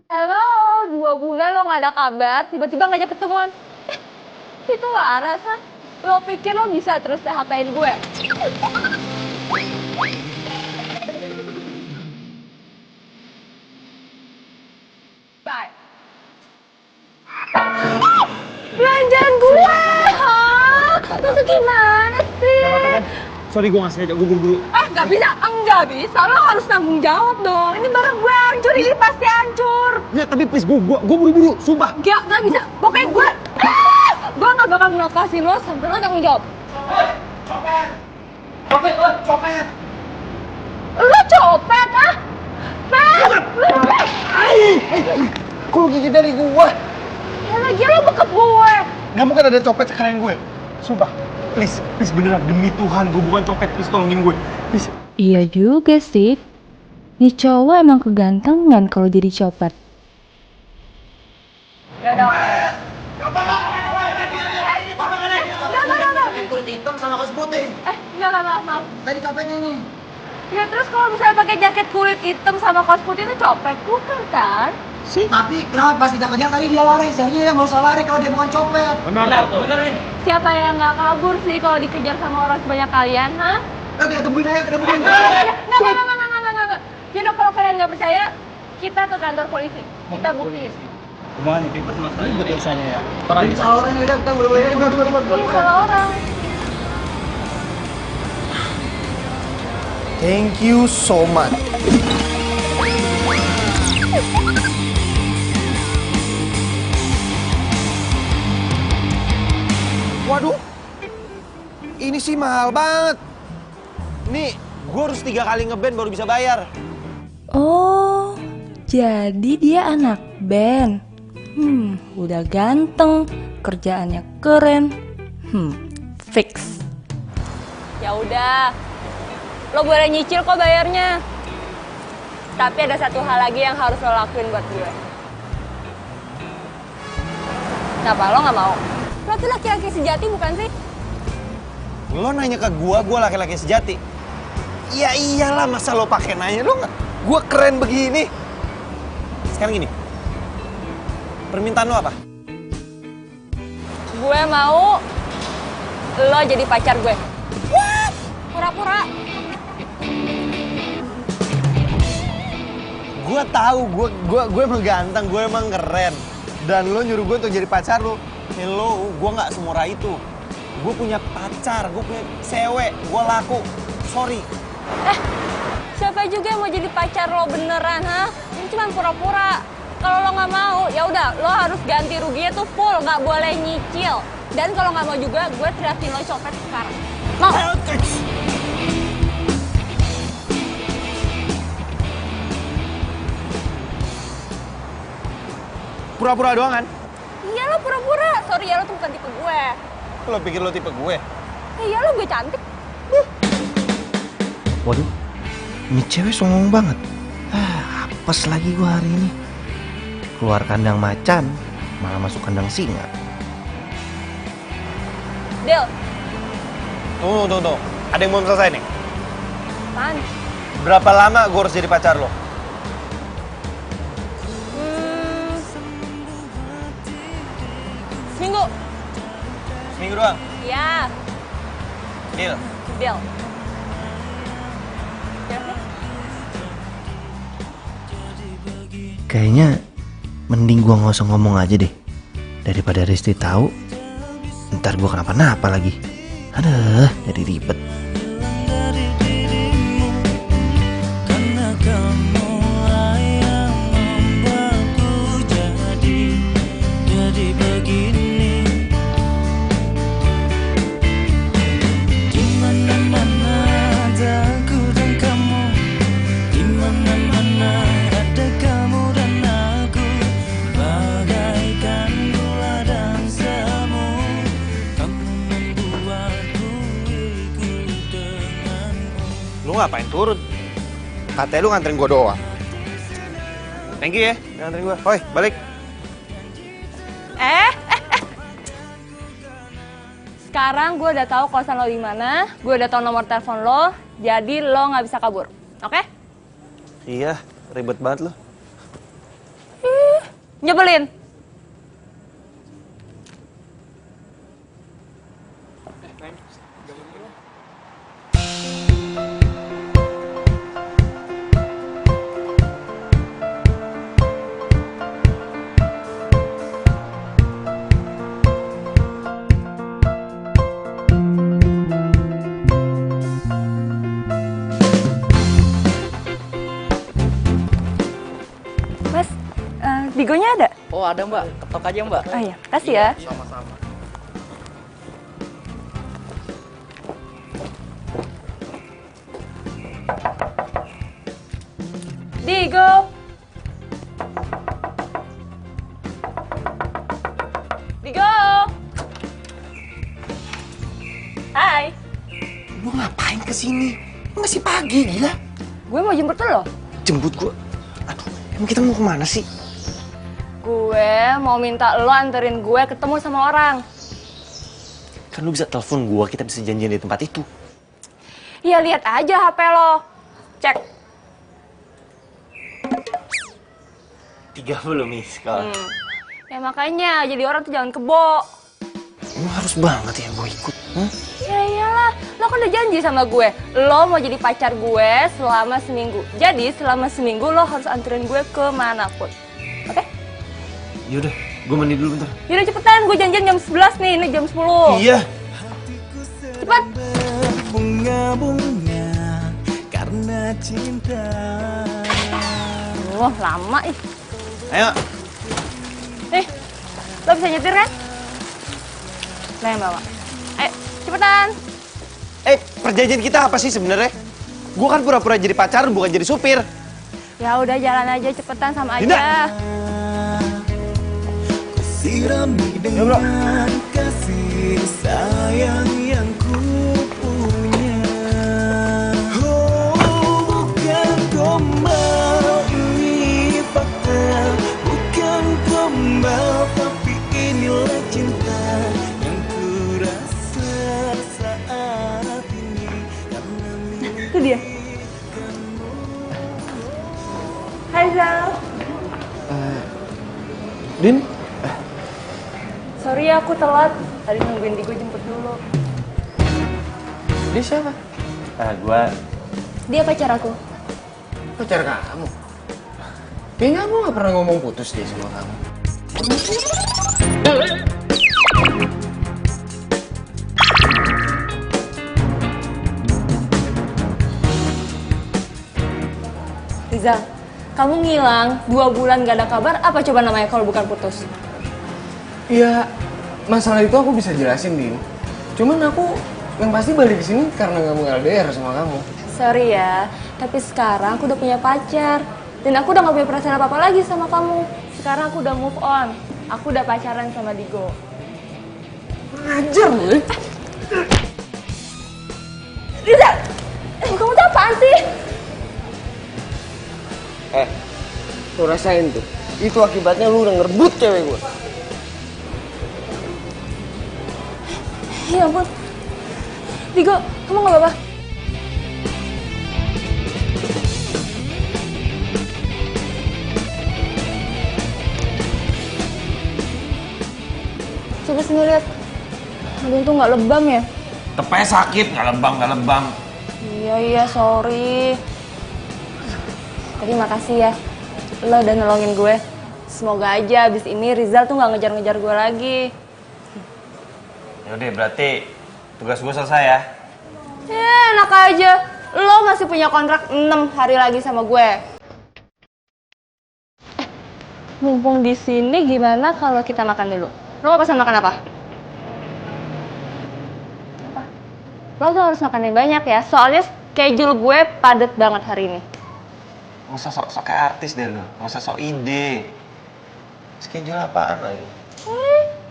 Halo, 2 bulan lo gak ada kabar, tiba-tiba ngajak ketemuan. Itu Laras, kan? Lo pikir lo bisa terus PHP-in gue? Bye. Belanjaan gue, hah? Lo tuh gimana sih? Sorry gue gak sengaja, gue buru-buru. Gak bisa, lo harus tanggung jawab dong. Ini barang gue hancur, ini pasti hancur. Ya tapi please, gue buru-buru, sumpah. Gak bisa, pokoknya gue gak bakal ngelepasin lo sampai lo tanggung jawab. Copet! Lo copet, ah? Pet! Kok lu gigit dari gue? Ya lagi lo bekep gue. Gak mungkin ada copet sekalian gue. Sumpah, please beneran, demi Tuhan, gue bukan copet, please tolongin gue. Please. Iya juga sih. Nih cowok emang kegantengan kalau jadi copet. Yaudah. Kulit hitam sama kaos putih. Enggak, maaf. Tadi copetnya nih. Ya terus kalau misalnya pakai jaket kulit hitam sama kaos putih itu copet, bukan kan? Tapi kenapa pas kita kejar tadi dia lari? Saya yang nggak usah lari kalau dia bukan copet. Benar nih. Siapa yang nggak kabur sih kalau dikejar sama orang sebanyak kalian, ha? Kita tungguin aja, kita tungguin. Nggak. Jadi kalau kalian nggak percaya, kita ke kantor polisi. Kita buktiin. Gimana nih, ribet mas? Ribet urusannya ya. Jadi salah orang udah kita boleh. Salah orang. Thank you so much. Waduh, ini sih mahal banget. Nih, gue harus 3 kali ngeband baru bisa bayar. Oh, jadi dia anak band. Udah ganteng, kerjaannya keren. Fix. Ya udah, lo boleh nyicil kok bayarnya. Tapi ada satu hal lagi yang harus lo lakuin buat gue. Kenapa lo nggak mau? Lo tuh laki-laki sejati bukan sih? Lo nanya ke gue laki-laki sejati. Ya iyalah, masa lo pakai nanya, lo nggak? Gue keren begini. Sekarang gini, permintaan lo apa? Gue mau lo jadi pacar gue. What? Pura-pura. Gue tahu, gue emang ganteng, gue emang keren. Dan lo nyuruh gue untuk jadi pacar lo. Hello, gue nggak semurah itu. Gue punya pacar, gue punya cewek, gue laku. Sorry. Siapa juga yang mau jadi pacar lo beneran, ha? Ini cuma pura-pura. Kalau lo nggak mau, ya udah, lo harus ganti ruginya tuh full, nggak boleh nyicil. Dan kalau nggak mau juga, gue teriakin lo copet sekarang. Mau? Pura-pura doang kan? Iya lo pura-pura. Sorry ya, lo tuh bukan tipe gue. Lo pikir lo tipe gue? Iya lo gue cantik. Waduh, ini cewek songong banget. Apes lagi gue hari ini. Keluar kandang macan, malah masuk kandang singa. Del, Tunggu. Ada yang belum selesai nih. apaan? Berapa lama gue harus jadi pacar lo? Seminggu. Seminggu doang? Iya, Deal. Del. Ya sih? Kayaknya mending gue nggak usah ngomong aja deh. Daripada Risti tahu, ntar gue kenapa-napa lagi. Aduh, jadi ribet. ngapain turun? Katanya lu nganterin gua doang. Thank you ya, udah nganterin gua. Hoi, balik. Sekarang gue udah tahu kosan lo di mana, gue udah tahu nomor telepon lo, jadi lo nggak bisa kabur, oke? Iya, ribet banget lo. Nyebelin. Mas, Digonya ada? Oh ada mbak, ketok aja mbak. Oh iya, kasih ya. Sama-sama. Digo. Digo. Hai. Lu ngapain kesini? Masih pagi, gila. Gue mau jemput lo. Jemput gua. Aduh, emang kita mau kemana sih? Gue mau minta lo anterin gue ketemu sama orang. Kan lu bisa telepon gua, kita bisa janjian di tempat itu. Ya lihat aja HP lo. Cek. 30 miss call. Ya makanya jadi orang tuh jangan kebo. Emang harus banget ya gua ikut? Ya iyalah, lo kan udah janji sama gue. Lo mau jadi pacar gue selama seminggu. Jadi selama seminggu lo harus anterin gue kemanapun. Oke? Yaudah, gua mandi dulu bentar. Yaudah cepetan, gue janjian jam 11 nih, ini jam 10. Iya. Cepet. Bunga-bunga karena cinta. Oh, lama ih. Ayo. Nih, lo bisa nyetir kan? Lo yang bawa. Ayo, cepetan. Perjanjian kita apa sih sebenarnya? Gua kan pura-pura jadi pacar, bukan jadi supir. Ya udah jalan aja cepetan sama Dinda. aja. Sirami dengan kasih sayang yang ku punya. Oh, bukan gombal, ini fakta. Bukan gombal, tapi inilah cinta yang ku rasa saat ini. Karena Itu dia. Hai Zal. Din? Sorry ya aku telat. Tadi nungguin Digo jemput dulu. Dia siapa? Gua Dia pacar aku. pacar kamu. Kayaknya aku gak pernah ngomong putus deh sama kamu. Rizal, kamu ngilang 2 bulan gak ada kabar, apa coba namanya kalau bukan putus? Iya, masalah itu aku bisa jelasin, Din. Cuman aku yang pasti balik ke sini karena gak mau LDR sama kamu. Sorry ya, tapi sekarang aku udah punya pacar. Dan aku udah gak punya perasaan apa-apa lagi sama kamu. Sekarang aku udah move on. Aku udah pacaran sama Digo. Ngajar gue. Rizal, kamu tuh apaan sih? Lu rasain tuh. Itu akibatnya lu udah ngerebut cewek gue. Ya ampun. Digo, kamu gak apa-apa? Coba sini lihat. Aduh tuh nggak lebam ya? Tepanya sakit, nggak lebam. Iya, sorry. Tapi makasih ya. Lo udah nolongin gue. Semoga aja abis ini Rizal tuh nggak ngejar-ngejar gue lagi. Yaudah, berarti tugas gue selesai ya. Enak aja. Lo masih punya kontrak 6 hari lagi sama gue. Mumpung di sini gimana kalau kita makan dulu? Lo mau pesan makan apa? Apa? Lo tuh harus makan yang banyak ya. Soalnya schedule gue padat banget hari ini. Nggak usah sok-sok kayak artis deh lu. Nggak usah sok ide. Schedule apaan lagi?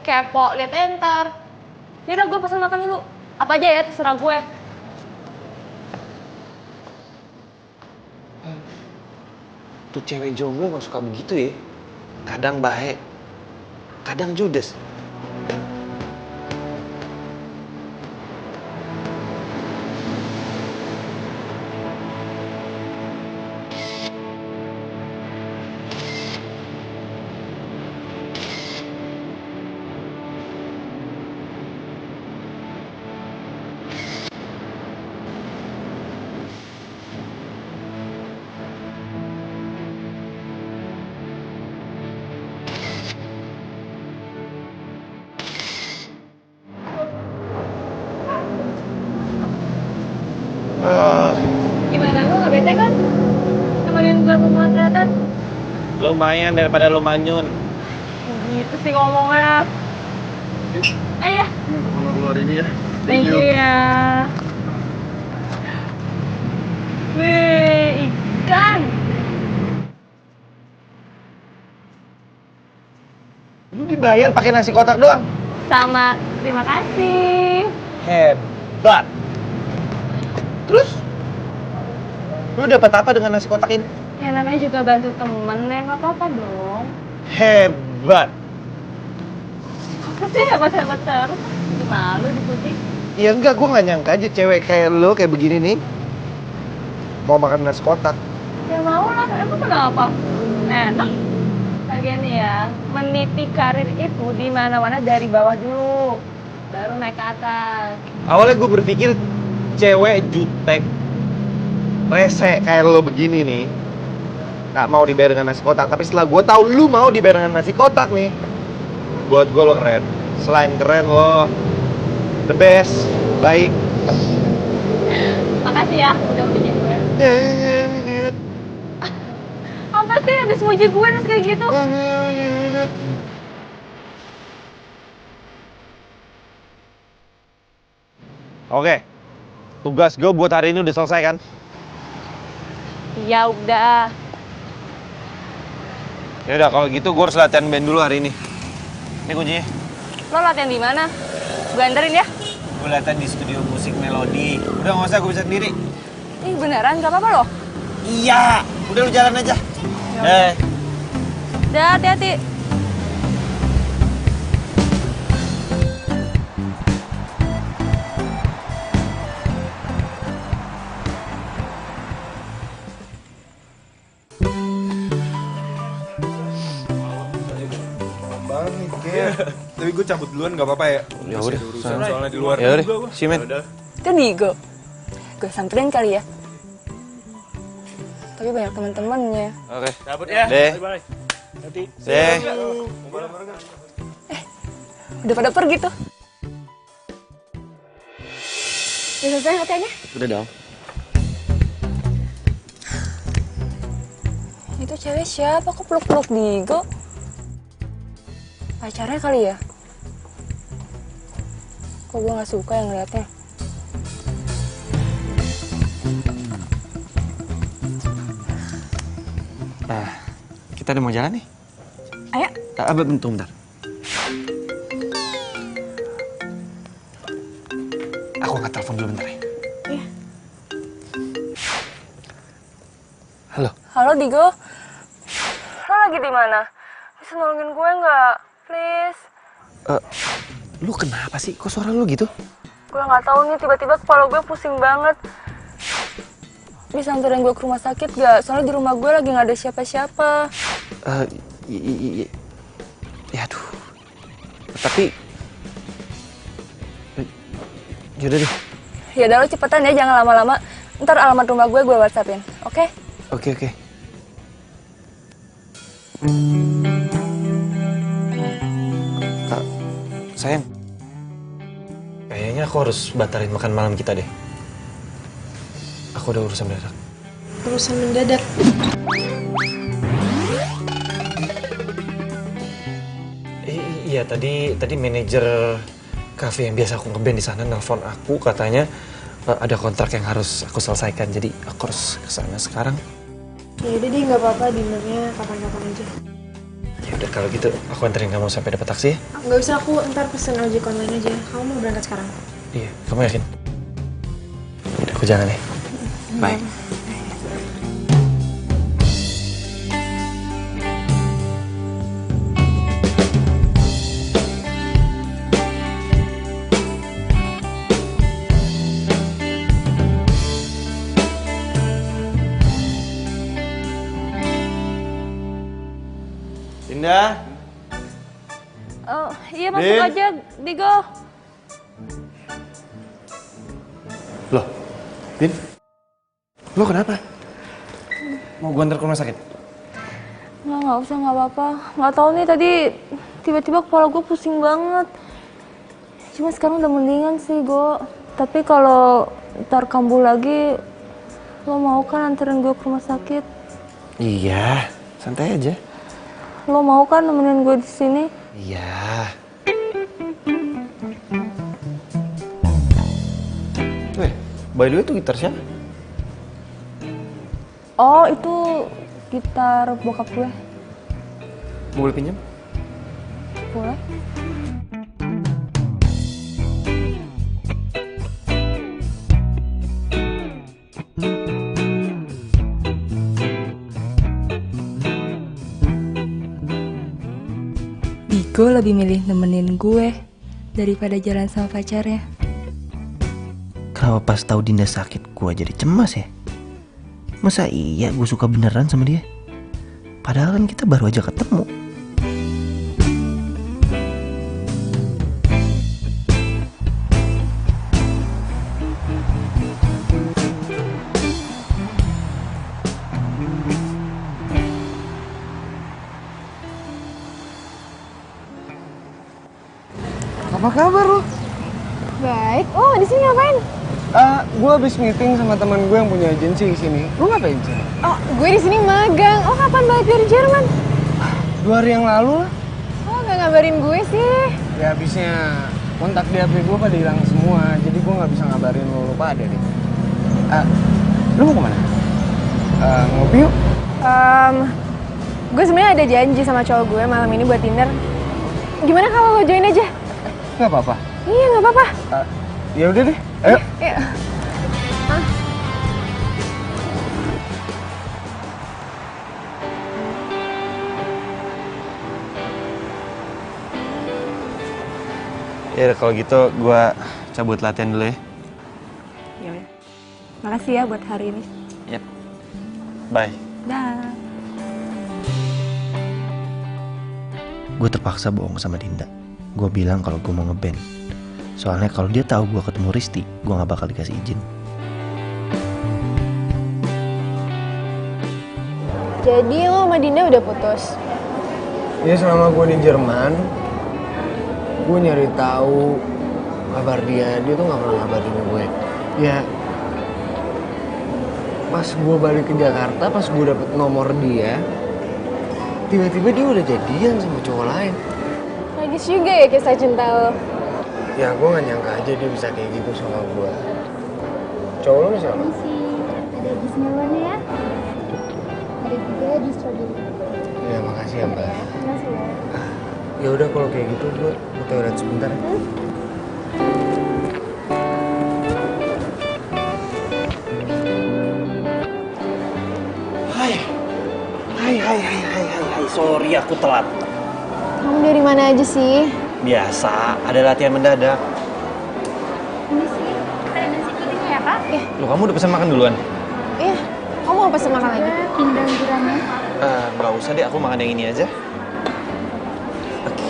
Kepo, liat entar. Yaudah gue pesan makan dulu. Apa aja ya, terserah gue. Tuh cewek jomblo emang suka begitu ya. Kadang baik, kadang judes. Gimana, lu gak bete kan? Temenin gue pemotretan? Lumayan daripada lu manyun. Gitu sih ngomongnya. Ayo. Keluar ini ya. Thank you ya. Wih, ikan. Lu dibayar pakai nasi kotak doang. Sama, terima kasih. Hebat. Terus? Lu dapat apa dengan nasi kotak ini? Ya namanya juga bantu temen, ya nggak apa-apa dong. Hebat. Pasti hebat-hebat terus. Malu dipuji. Ya enggak, gue nggak nyangka aja cewek kayak lo kayak begini nih mau makan nasi kotak. Ya mau lah, emang kenapa? Enak. Lagian nih ya, meniti karir itu di mana-mana dari bawah dulu, baru naik ke atas. Awalnya gue berpikir cewek jutek, rese kayak lo begini nih nggak mau dibayar dengan nasi kotak. Tapi setelah gue tahu lu mau dibayar dengan nasi kotak nih, buat gue lo keren. Selain keren lo the best, baik. Makasih ya, udah puji gue. Apa sih habis muji gue terus kayak gitu? Oke, tugas gue buat hari ini udah selesai kan? Ya udah. Ya udah kalau gitu gue harus latihan band dulu hari ini. Ini kuncinya. Lo latihan di mana? Gue anterin ya. Gue latihan di studio musik Melodi. Udah nggak usah, gue bisa sendiri. Ih beneran gak apa-apa loh. Iya, udah lu jalan aja. Dah hati-hati. Tapi gue cabut duluan nggak apa-apa ya? Ya udah, Soalnya di luar. ya udah, si men. Itu Digo. Gue samperin kali ya. Tapi banyak teman-temannya. Oke. Cabut ya. Deh. Bye. Deh. Udah pada pergi tuh. Udah selesai latihannya? Udah dong. Itu cewek siapa? Kok peluk-peluk Digo? Pacarnya kali ya? Kok gue gak suka yang ngeliatnya? Nah, kita udah mau jalan nih. Ayo. Bentar. Aku angkat telepon dulu bentar ya. Iya. Halo. Halo Digo. Lo lagi di mana? Bisa nolongin gue nggak? Please. Lu kenapa sih? Kok suara lu gitu? Gue nggak tahu nih, tiba-tiba kepala gue pusing banget. Bisa anterin gue ke rumah sakit gak? Soalnya di rumah gue lagi nggak ada siapa-siapa. Ya aduh. Tapi yaudah deh. Ya udah lo cepetan ya, jangan lama-lama. Ntar alamat rumah gue WhatsAppin, oke? Oke. Sayang, kayaknya aku harus batalin makan malam kita deh. Aku udah urusan mendadak. Urusan mendadak? Iya, tadi manajer kafe yang biasa aku ngeband di sana nelpon aku, katanya ada kontrak yang harus aku selesaikan, jadi aku harus kesana sekarang. Ya udah deh, nggak apa-apa, dinernya kapan-kapan aja. Ya udah kalau gitu aku anterin kamu sampai dapat taksi ya. Nggak usah, aku ntar pesen ojek online aja. Kamu mau berangkat sekarang? Iya, kamu yakin? Udah, aku jalan ya. Bye. Dinda. Iya masuk Din. aja, Digo. Loh, Din? Lo kenapa? Mau gue antar ke rumah sakit? Nggak usah, nggak apa-apa. Nggak tahu nih tadi tiba-tiba kepala gue pusing banget. Cuma sekarang udah mendingan sih, Go. Tapi kalau ntar kambuh lagi, lo mau kan anterin gue ke rumah sakit? Iya, santai aja. Lo mau kan nemenin gue di sini? Iya. By the way, itu gitar siapa? Oh, itu gitar bokap gue. Boleh pinjam? Boleh. Digo lebih milih nemenin gue daripada jalan sama pacarnya. Kenapa pas tahu Dinda sakit gue jadi cemas ya? Masa iya gue suka beneran sama dia? Padahal kan kita baru aja ketemu. Apa kabar lu? Baik. Oh, di sini ngapain? Gue habis meeting sama teman gue yang punya agensi di sini. Lu ngapain sih? Oh, gue di sini magang. Oh, kapan balik dari Jerman? 2 hari yang lalu lah. Oh, nggak ngabarin gue sih. Ya habisnya kontak di HP gue pada hilang semua. Jadi gue nggak bisa ngabarin lu pada deh. Lu mau kemana? Ngopi yuk? Gue sebenarnya ada janji sama cowok gue malam ini buat dinner. Gimana kalau lo join aja? Nggak apa-apa. Iya, nggak apa-apa. Ya udah deh. Ayo. Iya. Ya kalau gitu gue cabut latihan dulu ya. Ya udah. Makasih ya buat hari ini. Yep. Bye. Dah. Gue terpaksa bohong sama Dinda. Gue bilang kalau gue mau ngeband. Soalnya kalau dia tahu gue ketemu Risti, gue nggak bakal dikasih izin. Jadi lo sama Dinda udah putus? Ya selama gue di Jerman, gue nyari tahu kabar dia tuh nggak pernah ngabarin gue. Ya, pas gue balik ke Jakarta, pas gue dapet nomor dia, tiba-tiba dia udah jadian sama cowok lain. Tragis juga ya kisah cinta lo. Ya gue gak nyangka aja dia bisa kayak gitu sama gue. Cowok lo siapa? Ada jus melonnya ya. Ada juga jus strawberry. Ya makasih ya mbak. Makasih ya. Ya udah kalau kayak gitu gue ke toilet sebentar. Hai, sorry aku telat. Kamu dari mana aja sih? Biasa, ada latihan mendadak. Ini sih ada nasi kuning ya kak? Loh, kamu udah pesan makan duluan? Iya. Kamu mau pesen makan lagi? Pindang gurame. Nggak usah deh, aku makan yang ini aja. Oke.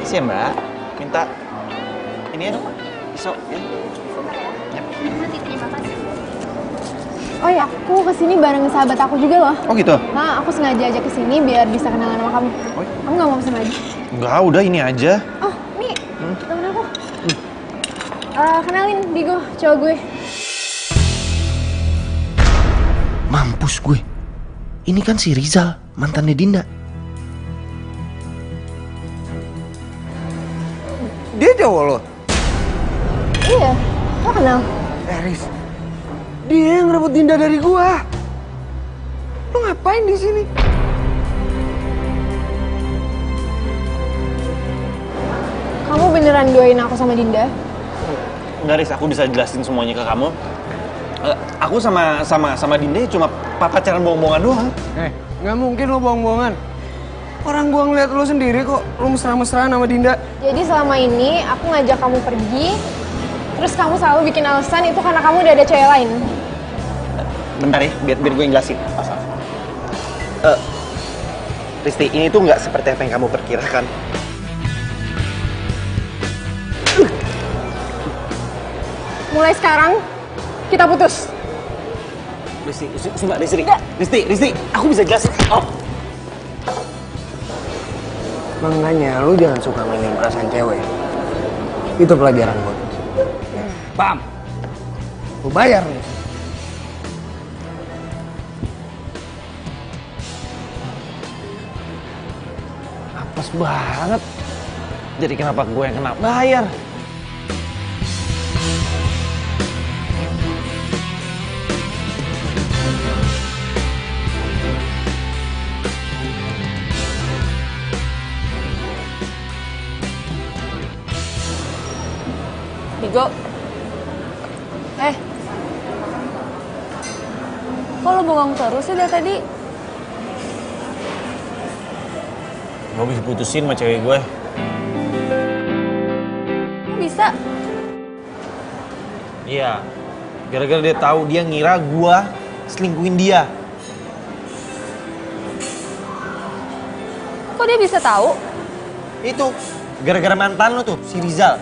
Isi ya mbak, minta ini ya dong, pisau ya. Nanti terima kasih. Oh ya, aku kesini bareng sahabat aku juga loh. Oh gitu? Nah, aku sengaja aja kesini biar bisa kenalan sama kamu. Kamu nggak mau pesen lagi? Enggak, udah ini aja. Oh, nih, temen aku. Kenalin, Digo, cowok gue. Mampus gue. Ini kan si Rizal, mantannya Dinda. Dia cowok lo? Iya, lo kenal? Riz, dia yang ngerebut Dinda dari gua. Lo ngapain di sini? Kamu beneran doain aku sama Dinda? Enggak, Riz, aku bisa jelasin semuanya ke kamu. Aku sama Dinda cuma pacaran bohong-bohongan doang. Nggak mungkin lo bohong-bohongan. Orang gua ngeliat lo sendiri kok, lo mesra-mesraan sama Dinda. Jadi selama ini aku ngajak kamu pergi, terus kamu selalu bikin alasan itu karena kamu udah ada cewek lain. Bentar ya, biar gue yang jelasin. Risti, ini tuh nggak seperti apa yang kamu perkirakan. Mulai sekarang, kita putus. Risti, sumpah Risti, aku bisa jelasin. Oh. Makanya lu jangan suka mainin perasaan cewek. Itu pelajaran buat lu. Paham? Lu bayar nih. Apes banget. Jadi kenapa gue yang kena bayar? Digo. Kok lo bengong terus sih dari tadi? Gue habis putusin sama cewek gue. Kok bisa? Iya. Gara-gara dia tahu dia ngira gue selingkuhin dia. Kok dia bisa tahu? Itu gara-gara mantan lo tuh, si Rizal.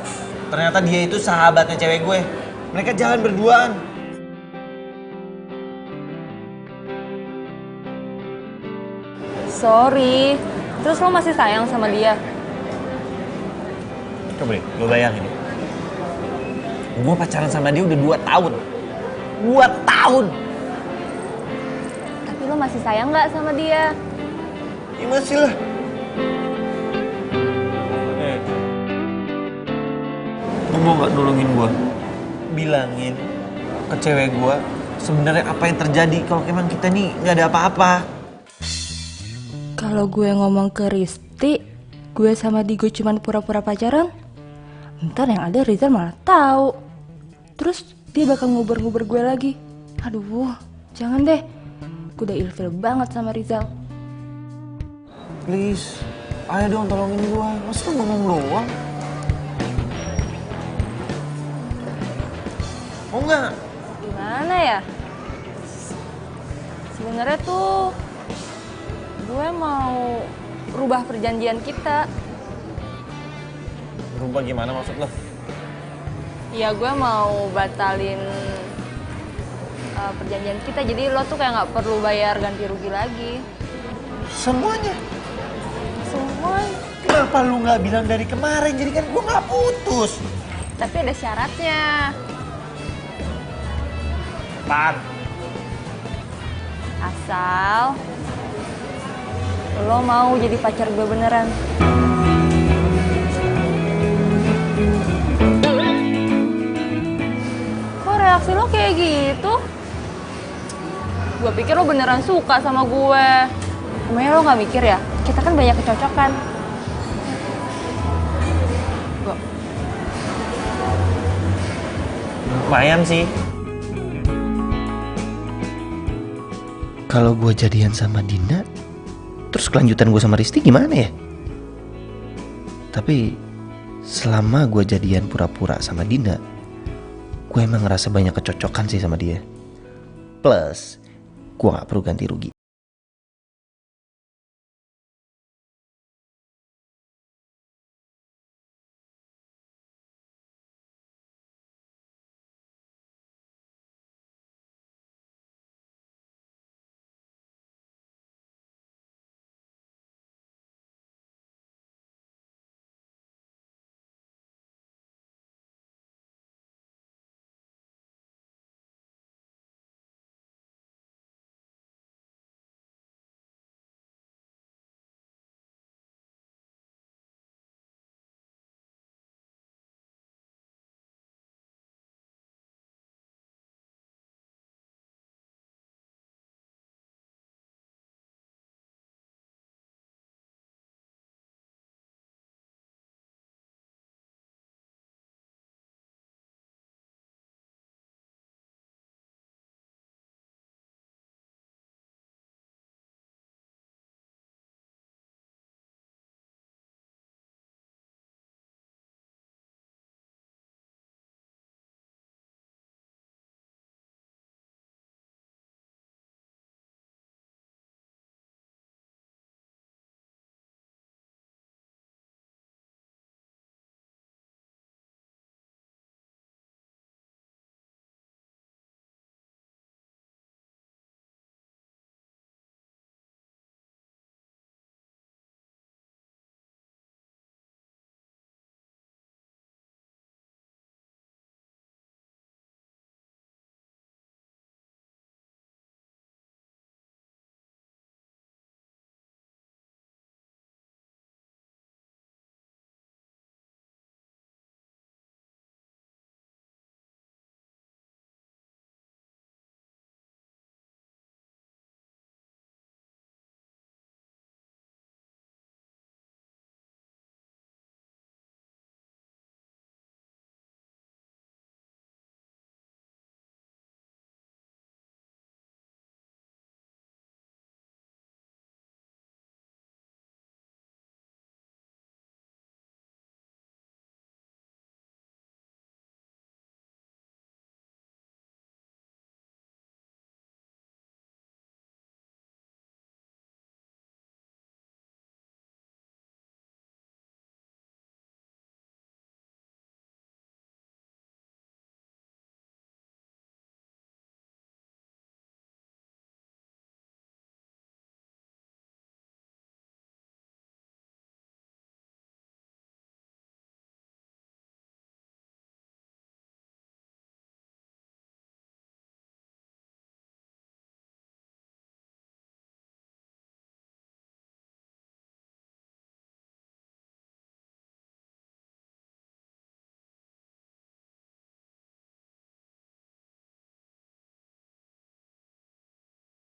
Ternyata dia itu sahabatnya cewek gue. Mereka jalan berduaan. Sorry. Terus lo masih sayang sama dia? Coba deh, lo bayangin. Gue pacaran sama dia udah 2 tahun. 2 tahun! Tapi lo masih sayang nggak sama dia? Ya masih lah. Lo mau gak nolongin gue? Bilangin ke cewek gue sebenarnya apa yang terjadi kalau emang kita nih nggak ada apa-apa. Kalau gue ngomong ke Risti, gue sama Digo cuman pura-pura pacaran, ntar yang ada Rizal malah tahu. Terus dia bakal nguber-nguber gue lagi. Aduh, jangan deh. Gue udah ilfil banget sama Rizal. Please, ayo dong tolongin gue. Masa lo ngomong doang? Mau nggak? Gimana ya? Sebenarnya tuh gue mau rubah perjanjian kita. Berubah gimana maksud lo? Ya gue mau batalin perjanjian kita. Jadi lo tuh kayak nggak perlu bayar ganti rugi lagi. Semuanya? Semuanya. Kenapa lu nggak bilang dari kemarin? Jadi kan gue nggak putus. Tapi ada syaratnya. Pan. Asal lo mau jadi pacar gue beneran. Kok reaksi lo kayak gitu? Gue pikir lo beneran suka sama gue. Emangnya lo gak mikir ya? Kita kan banyak kecocokan. Lumayan sih. Kalau gue jadian sama Dinda, terus kelanjutan gue sama Risti gimana ya? Tapi selama gue jadian pura-pura sama Dinda, gue emang ngerasa banyak kecocokan sih sama dia. Plus, gue gak perlu ganti rugi.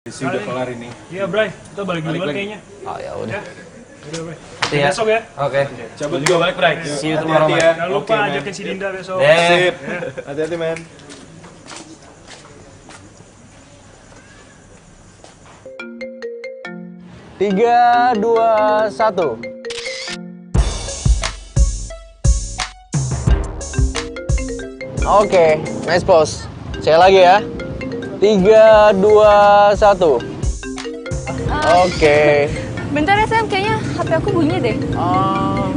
Sudah kelar ini. Iya, Bray. Kita balik duluan kayaknya. Oh, ya udah. Udah, Bray. Iya. Besok ya. Oke. Cabut juga balik, Bray. See you tomorrow, Hati-hati man. ya. Jangan lupa Oke, man. ajakin si Dinda besok. Sip. Hati-hati, men. Tiga, dua, satu. Oke, nice pose. Saya lagi ya. 3, 2, 1. Oke. Bentar ya Sam, kayaknya HP aku bunyi deh.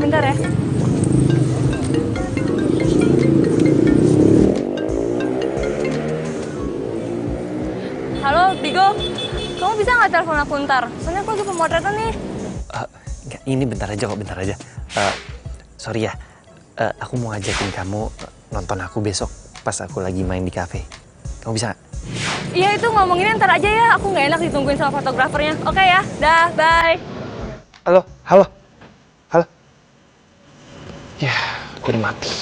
Bentar ya. Halo, Tigo. Kamu bisa nggak telepon aku ntar? Soalnya aku lagi pemotretan nih. Enggak, ini bentar aja kok, bentar aja. Sorry ya, aku mau ngajakin kamu nonton aku besok pas aku lagi main di cafe. Kamu bisa nggak? Iya, itu ngomonginnya ntar aja ya. Aku nggak enak ditungguin sama fotografernya. Oke ya, dah, bye. Halo, halo, halo. Ya, aku udah mati.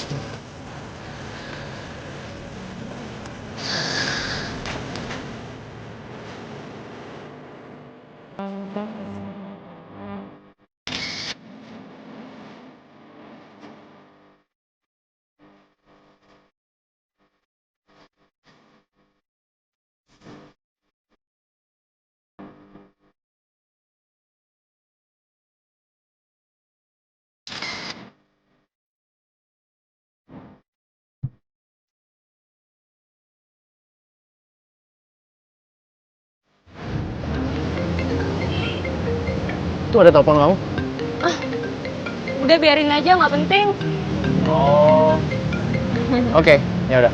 Tuh ada telepon kamu. Udah biarin aja, nggak penting. Oh. Oke, ya udah.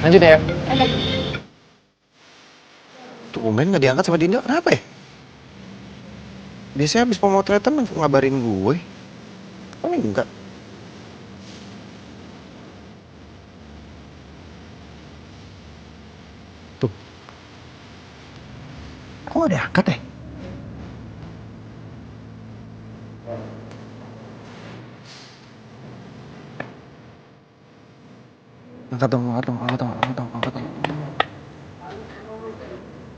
Lanjut ya. Udah. Tumben nggak diangkat sama Dinda, kenapa ya? Biasanya habis pemotretan ngabarin gue. Kok enggak? Tuh. Kok nggak diangkat ya? Angkat dong.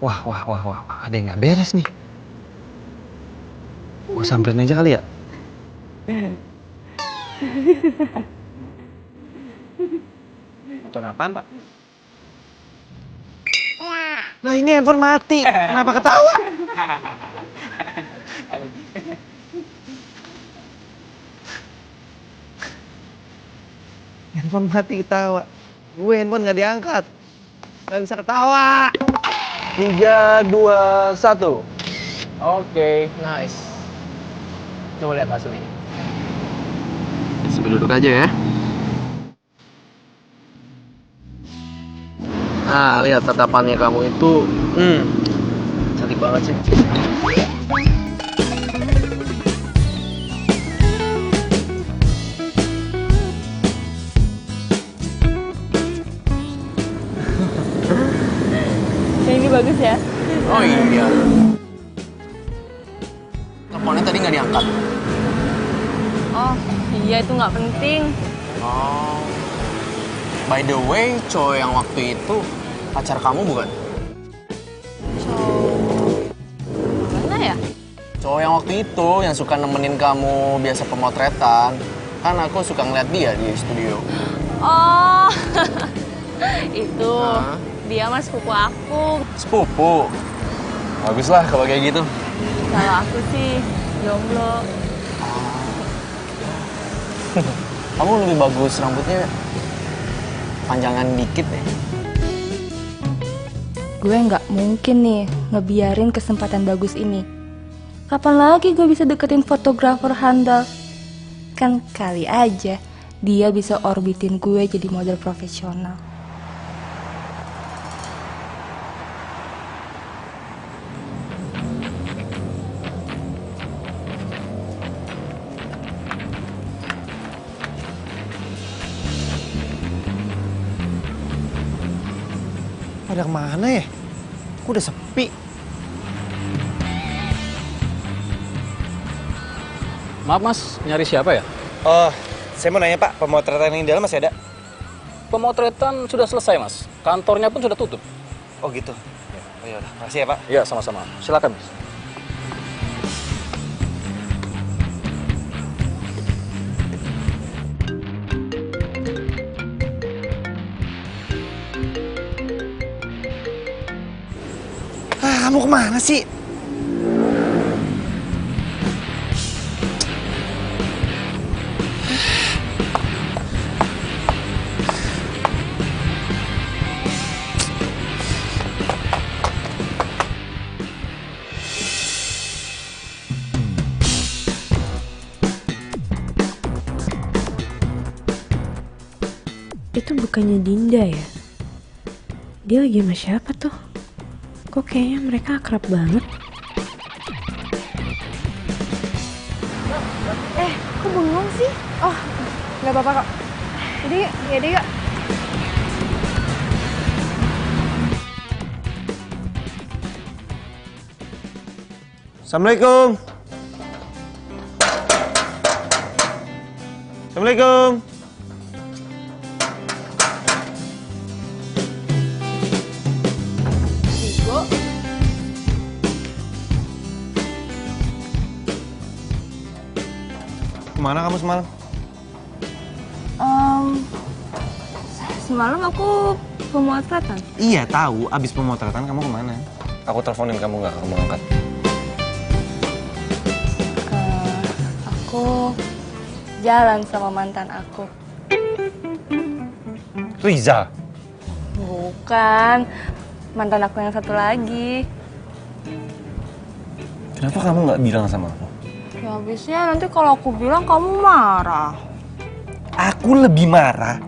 Wah, ada yang nggak beres nih. Gue samperin aja kali ya. Nonton apaan, Pak? Nah ini handphone mati, kenapa ketawa? Handphone mati ketawa. Gue handphone nggak diangkat, nggak bisa ketawa. 3, 2, 1. Oke, nice. Coba lihat hasilnya. Sambil duduk aja ya. Nah, lihat tatapannya kamu itu, cantik banget sih. Yang ini bagus ya. Oh iya. Teleponnya tadi nggak diangkat. Oh, iya itu nggak penting. Oh. By the way, cowok yang waktu itu pacar kamu bukan? Mana ya? Cowok yang waktu itu yang suka nemenin kamu biasa pemotretan. Kan aku suka ngeliat dia di studio. Oh, itu dia mas sepupu aku. Sepupu? Bagus lah kalau kayak gitu. Kalau aku sih jomblo. Kamu lebih bagus rambutnya panjangan dikit deh. Gue nggak mungkin nih ngebiarin kesempatan bagus ini. Kapan lagi gue bisa deketin fotografer handal? Kan kali aja dia bisa orbitin gue jadi model profesional. Pada kemana ya? Kok udah sepi? Maaf mas, nyari siapa ya? Oh, saya mau nanya Pak, pemotretan yang di dalam masih ada? Pemotretan sudah selesai mas, kantornya pun sudah tutup. Oh gitu? Oh ya udah, makasih ya Pak. Iya, sama-sama. Silakan. Kamu kemana sih? Itu bukannya Dinda ya? Dia lagi sama siapa tuh? Kok kayaknya mereka akrab banget? Kok bengong sih? Oh, nggak apa-apa kok. Yaudah yuk. Assalamualaikum. Assalamualaikum. Kemana kamu semalam? Semalam aku pemotretan. Iya tahu, abis pemotretan kamu kemana? Aku teleponin kamu nggak, kamu angkat. Aku jalan sama mantan aku. Riza? Bukan, mantan aku yang satu lagi. Kenapa kamu nggak bilang sama aku? Ya habisnya nanti kalau aku bilang kamu marah. Aku lebih marah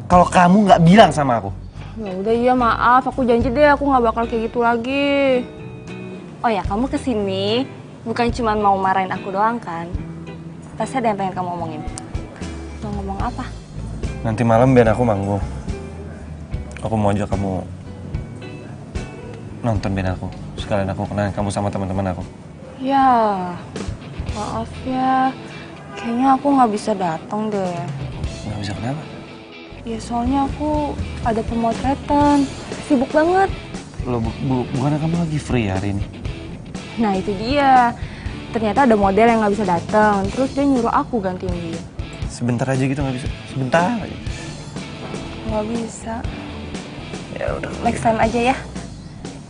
kalau kamu nggak bilang sama aku. Ya udah iya maaf, aku janji deh aku nggak bakal kayak gitu lagi. Oh ya, kamu kesini bukan cuma mau marahin aku doang kan? Pasti ada yang pengen kamu omongin. Mau ngomong apa? Nanti malam biar aku manggung. Aku mau ajak kamu nonton band aku. Sekalian aku kenalin kamu sama teman-teman aku. Ya, maaf ya. Kayaknya aku nggak bisa datang deh. Nggak bisa kenapa? Ya soalnya aku ada pemotretan. Sibuk banget. Loh, bukannya kamu lagi free hari ini? Nah itu dia. Ternyata ada model yang nggak bisa datang. Terus dia nyuruh aku gantiin dia. Sebentar aja gitu nggak bisa? Sebentar aja. Nggak bisa. Ya udah. Next time aja ya.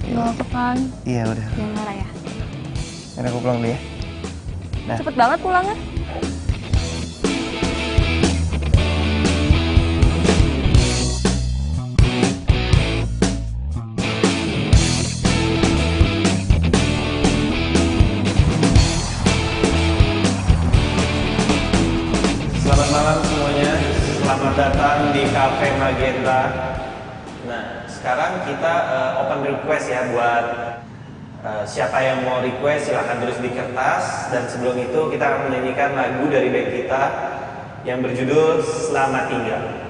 Nggak apa kan? Iya udah. Jangan marah ya. Nanti aku pulang dulu ya. Nah. Cepet banget pulangnya. Selamat malam semuanya. Selamat datang di Cafe Magenta. Nah, sekarang kita open request ya buat siapa yang mau request silahkan tulis di kertas. Dan sebelum itu kita akan menyanyikan lagu dari band kita yang berjudul Selamat Tinggal.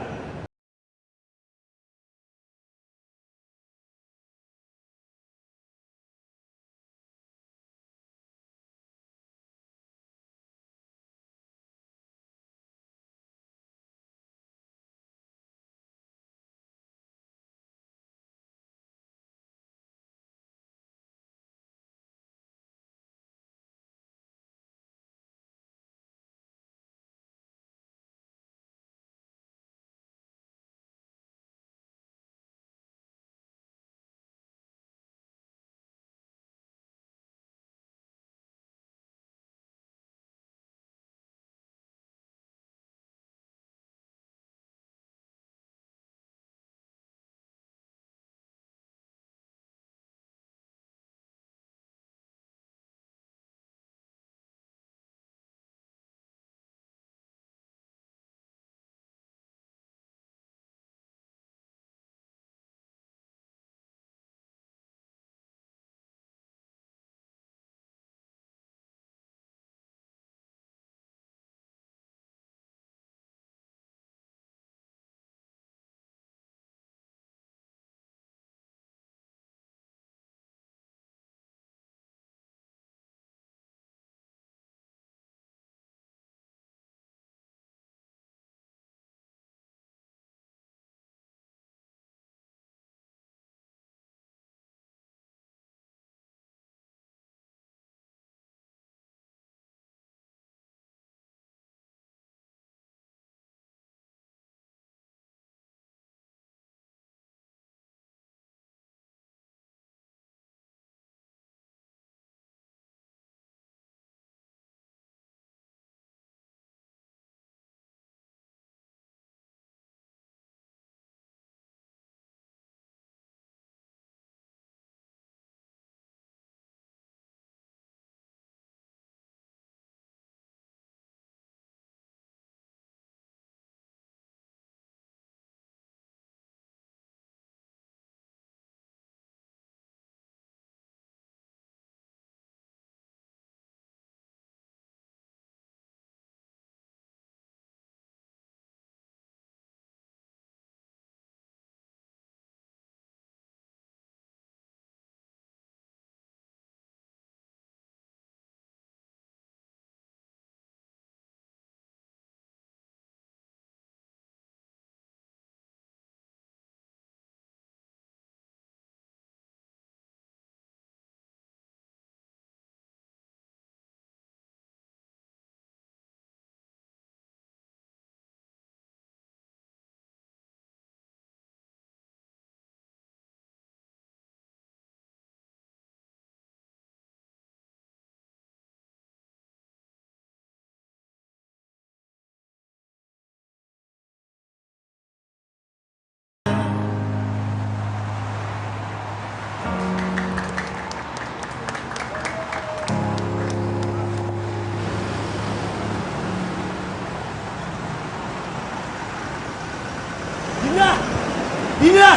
Dinda!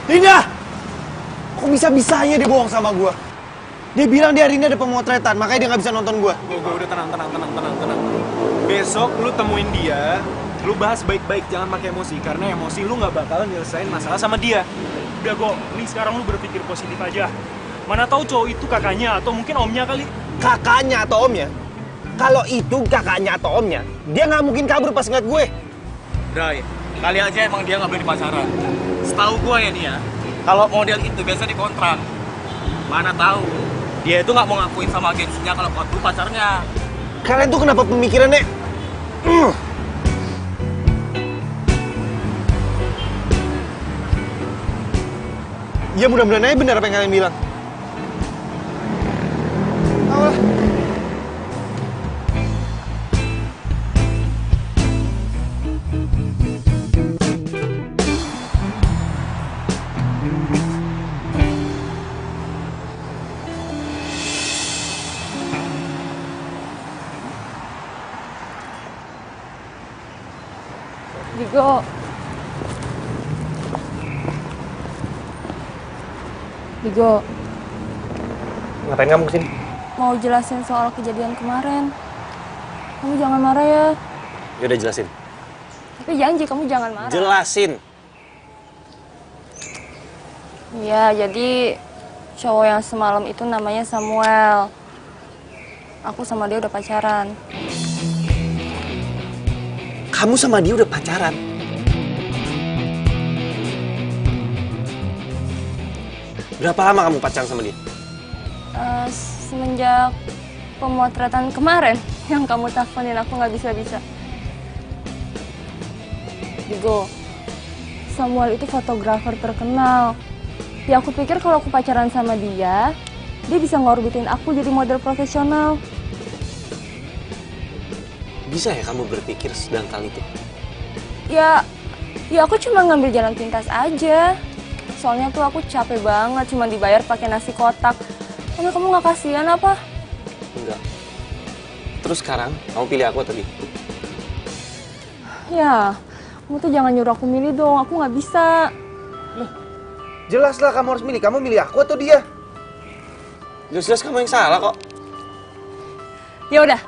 Dinda! Kok bisa-bisanya dia bohong sama gua? Dia bilang di hari ini ada pemotretan, makanya dia nggak bisa nonton gua. Gue udah tenang. Besok lu temuin dia, lu bahas baik-baik, jangan pakai emosi. Karena emosi lu nggak bakalan nyelesain masalah sama dia. Udah kok, ini sekarang lu berpikir positif aja. Mana tahu cowok itu kakaknya atau mungkin omnya kali. Kakaknya atau omnya? Kalau itu kakaknya atau omnya, dia nggak mungkin kabur pas ngeliat gue. Bray, kali aja emang dia nggak boleh di pacaran. Setahu gue ya nih ya, kalau model itu biasa dikontrak. Mana tahu, dia itu nggak mau ngakuin sama agensinya kalau aku pacarnya. Kalian tuh kenapa pemikirannya? Ya mudah-mudahan aja benar apa yang kalian bilang. Alah. Digo, Ngapain kamu kesini? mau jelasin soal kejadian kemarin. Kamu jangan marah ya. Ya udah jelasin. Tapi janji kamu jangan marah. Jelasin. Iya, jadi cowok yang semalam itu namanya Samuel. Aku sama dia udah pacaran. Kamu sama dia udah pacaran? Berapa lama kamu pacaran sama dia? Semenjak pemotretan kemarin yang kamu teleponin aku nggak bisa-bisa. Digo, Samuel itu fotografer terkenal. Ya aku pikir kalau aku pacaran sama dia bisa ngorbitin aku jadi model profesional. Bisa ya kamu berpikir sedangkal itu? Ya aku cuma ngambil jalan pintas aja. Soalnya tuh aku capek banget cuma dibayar pakai nasi kotak. Kamu nggak kasihan apa? Enggak. Terus sekarang kamu pilih aku atau dia? Ya, kamu tuh jangan nyuruh aku milih dong. Aku nggak bisa. Loh, jelaslah kamu harus milih. Kamu milih aku atau dia? Jelas-jelas kamu yang salah kok. Ya udah,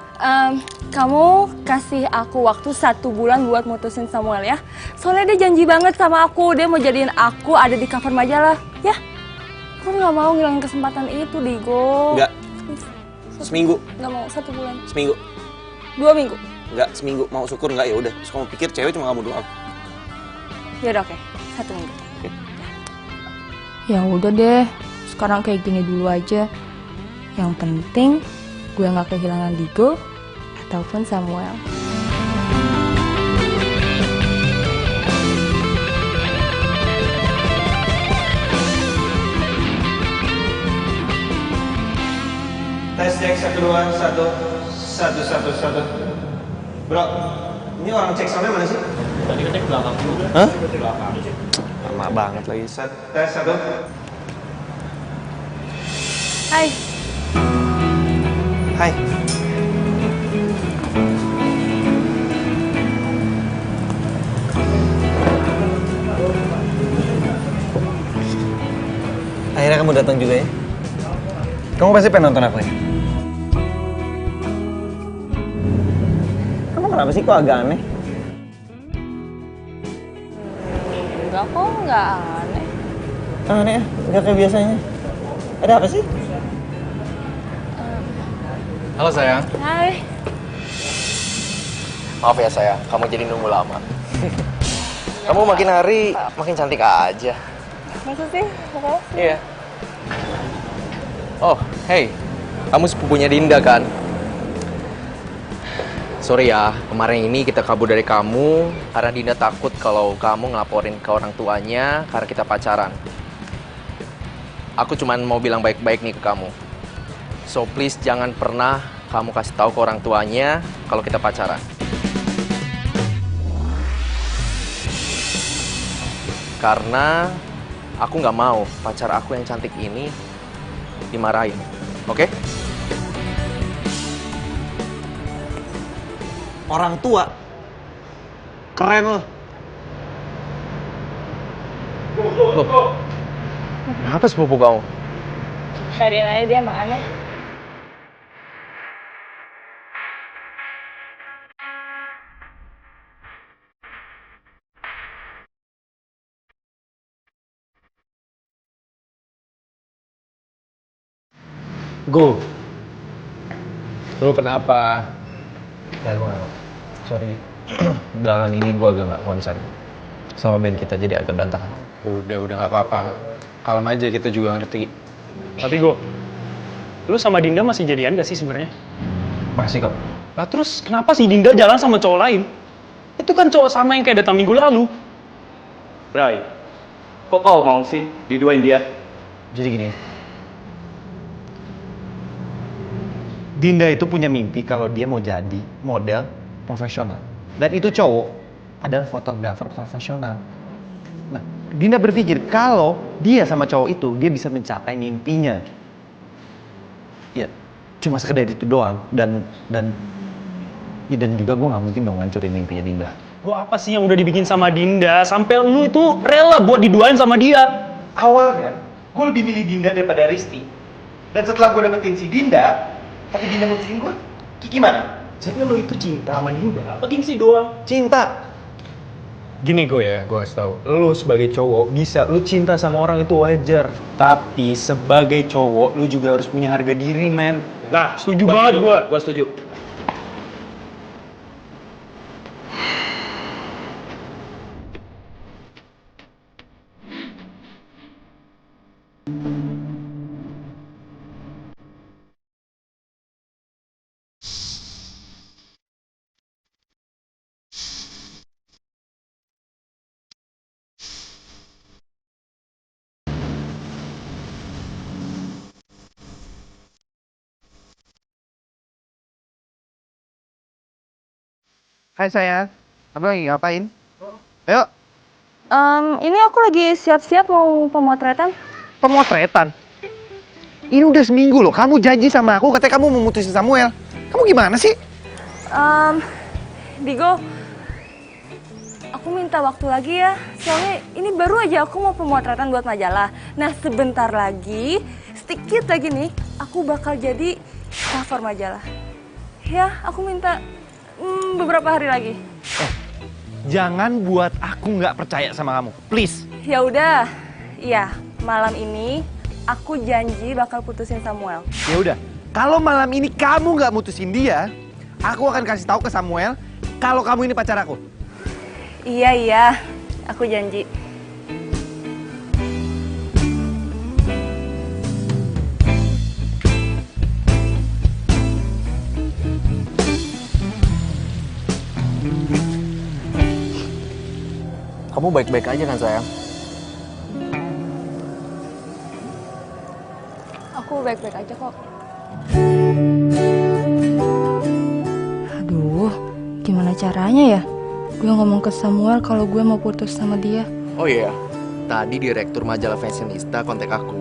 kamu kasih aku waktu 1 bulan buat mutusin Samuel ya. Soalnya dia janji banget sama aku, dia mau jadiin aku ada di cover majalah, ya. Aku nggak mau ngilangin kesempatan itu, Digo. Enggak. Seminggu. Nggak mau, 1 bulan. Seminggu. 2 minggu. Enggak, seminggu. Mau syukur enggak ya udah. Terus kamu pikir cewek cuma kamu doang. Ya udah, oke. 1 minggu. Okay. Ya udah deh, sekarang kayak gini dulu aja. Yang penting gue nggak kehilangan Digo ataupun Samuel. Tes cek 1 2 1 1 1 1. Bro, ini orang cek soundnya mana sih? Tadi kan cek belakang juga. Hah? Belakang. Lama banget lagi. Tes 1. Hai. Hai. Akhirnya kamu datang juga ya? Kamu pasti pengen nonton aku ya? Kamu kenapa sih kok agak aneh? Enggak kok, nggak aneh. Aneh ya? Nggak kayak biasanya. Ada apa sih? Halo sayang. Hai. Maaf ya sayang, kamu jadi nunggu lama. Kamu makin hari makin cantik aja. Masa sih? Makasih. Iya. Oh, hey. Kamu sepupunya Dinda kan? Sorry ya, kemarin ini kita kabur dari kamu karena Dinda takut kalau kamu ngelaporin ke orang tuanya karena kita pacaran. Aku cuman mau bilang baik-baik nih ke kamu. So please jangan pernah kamu kasih tahu ke orang tuanya kalau kita pacaran. Karena aku nggak mau pacar aku yang cantik ini dimarahin, oke? Orang tua? Keren loh. Loh, kenapa sepupu kamu? Cariin aja dia emang aneh. Go. Lu kenapa? Ya gue sorry. Belakangan ini gue agak gak konsen sama band kita, jadi agak berantakan. Udah gak apa-apa. Kalem aja, kita juga ngerti. Tapi Go, lu sama Dinda masih jadian gak sih sebenarnya? Masih kok. Lah terus kenapa sih Dinda jalan sama cowok lain? Itu kan cowok sama yang kayak datang minggu lalu. Bray, kok kau mau sih diduain dia? Jadi gini, Dinda itu punya mimpi kalau dia mau jadi model profesional. Dan itu cowok adalah fotografer profesional. Nah, Dinda berpikir kalau dia sama cowok itu, dia bisa mencapai mimpinya. Ya, cuma sekedar itu doang. Dan juga gue gak mungkin dong ngancurin mimpinya Dinda. Gua apa sih yang udah dibikin sama Dinda sampai lu itu rela buat diduain sama dia? Awalnya, gue lebih milih Dinda daripada Risti. Dan setelah gue dapetin si Dinda, tapi Dinda mutusin gue, gimana? Jadi lo itu cinta sama Dinda? Apa gengsi doang? Cinta. Gini gue kasih tau, lu sebagai cowok bisa, lu cinta sama orang itu wajar. Tapi sebagai cowok lu juga harus punya harga diri, men. Nah, setuju banget gua. Gua setuju. Hai sayang, kamu lagi ngapain? Ayo. Ini aku lagi siap-siap mau pemotretan. Pemotretan? Ini udah seminggu loh, kamu janji sama aku katanya kamu mau mutusin Samuel. Kamu gimana sih? Digo, aku minta waktu lagi ya. Soalnya ini baru aja aku mau pemotretan buat majalah. Nah sebentar lagi, sedikit lagi nih, aku bakal jadi cover majalah. Ya, aku minta beberapa hari lagi. Jangan buat aku nggak percaya sama kamu, please. Ya udah, iya malam ini aku janji bakal putusin Samuel. Ya udah, kalau malam ini kamu nggak mutusin dia, aku akan kasih tahu ke Samuel kalau kamu ini pacar aku. Iya, aku janji. Kamu baik-baik aja kan sayang? Aku baik-baik aja kok. Aduh, gimana caranya ya? Gue ngomong ke Samuel kalau gue mau putus sama dia. Oh iya, tadi direktur majalah Fashionista kontak aku.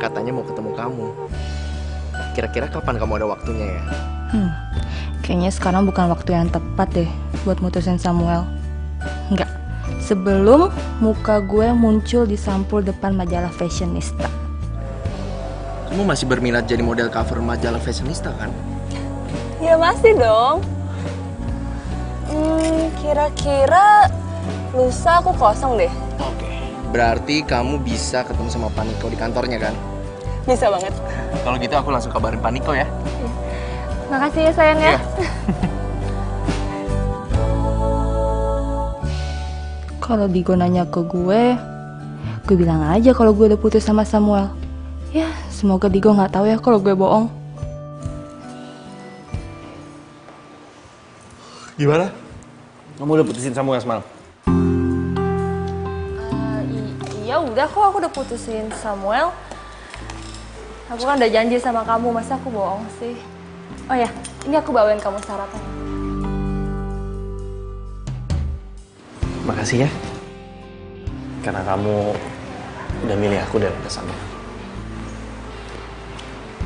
Katanya mau ketemu kamu. Kira-kira kapan kamu ada waktunya ya? Kayaknya sekarang bukan waktu yang tepat deh buat mutusin Samuel. Enggak, sebelum muka gue muncul di sampul depan majalah Fashionista. Kamu masih berminat jadi model cover majalah Fashionista kan? Ya masih dong. Kira-kira lusa aku kosong deh. Oke. Berarti kamu bisa ketemu sama Paniko di kantornya kan? Bisa banget. Kalau gitu aku langsung kabarin Paniko ya. Makasih ya sayang ya. Kalau Digo nanya ke gue bilang aja kalau gue udah putus sama Samuel. Ya, semoga Digo nggak tahu ya kalau gue bohong. Gimana? Kamu udah putusin Samuel semalam? Iya udah kok, aku udah putusin Samuel. Aku kan udah janji sama kamu, masa aku bohong sih? Oh ya, ini aku bawain kamu sarapan. Makasih ya. Karena kamu udah milih aku daripada Samuel.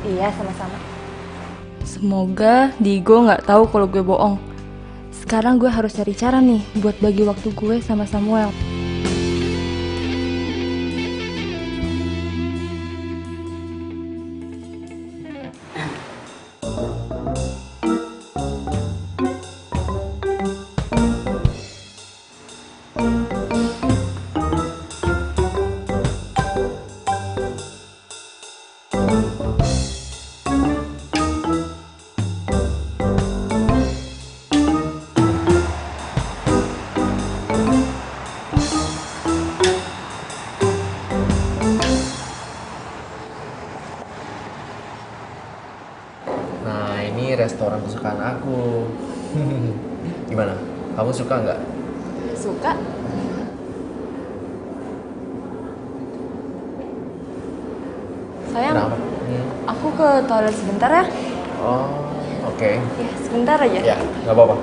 Iya, sama-sama. Semoga Digo nggak tahu kalau gue bohong. Sekarang gue harus cari cara nih buat bagi waktu gue sama Samuel. Gimana? Kamu suka nggak? Suka? Sayang, Kenapa? aku ke toilet sebentar ya. Oh, oke. Ya, sebentar aja. Ya, nggak apa-apa.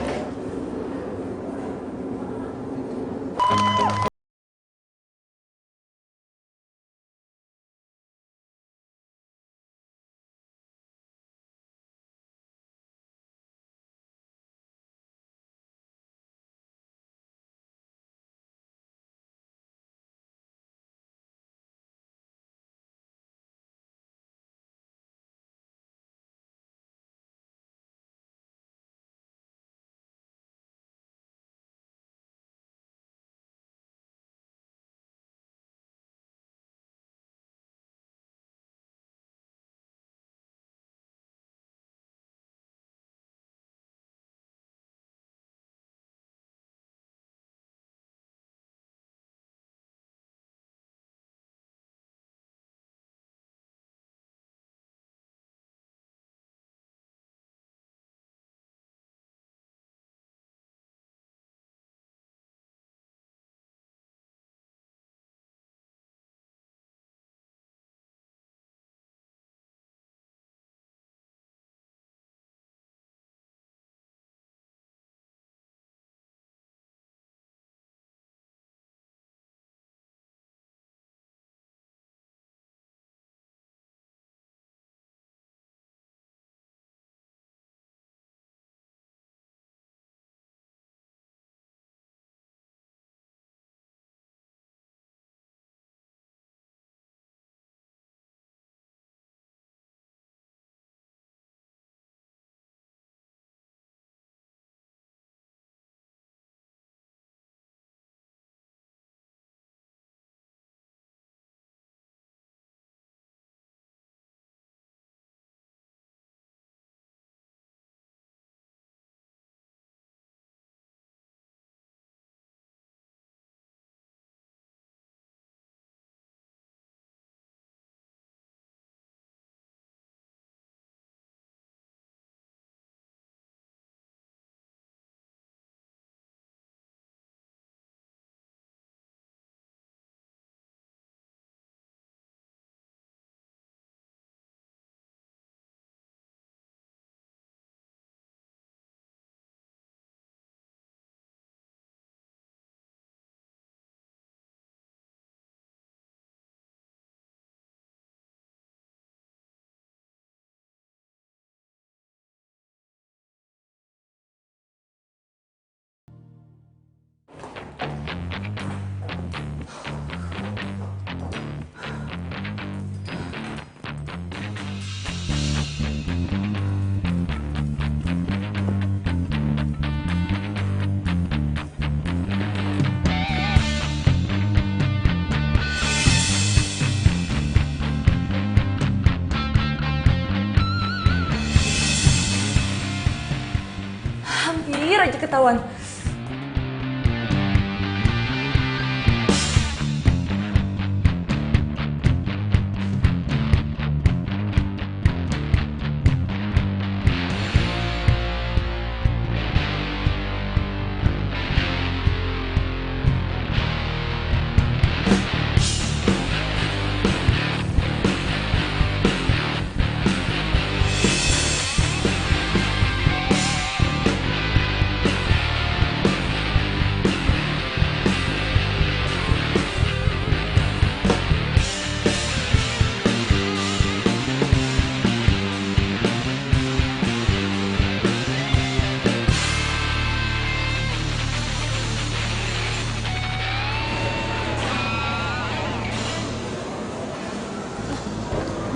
Hampir aja ketahuan.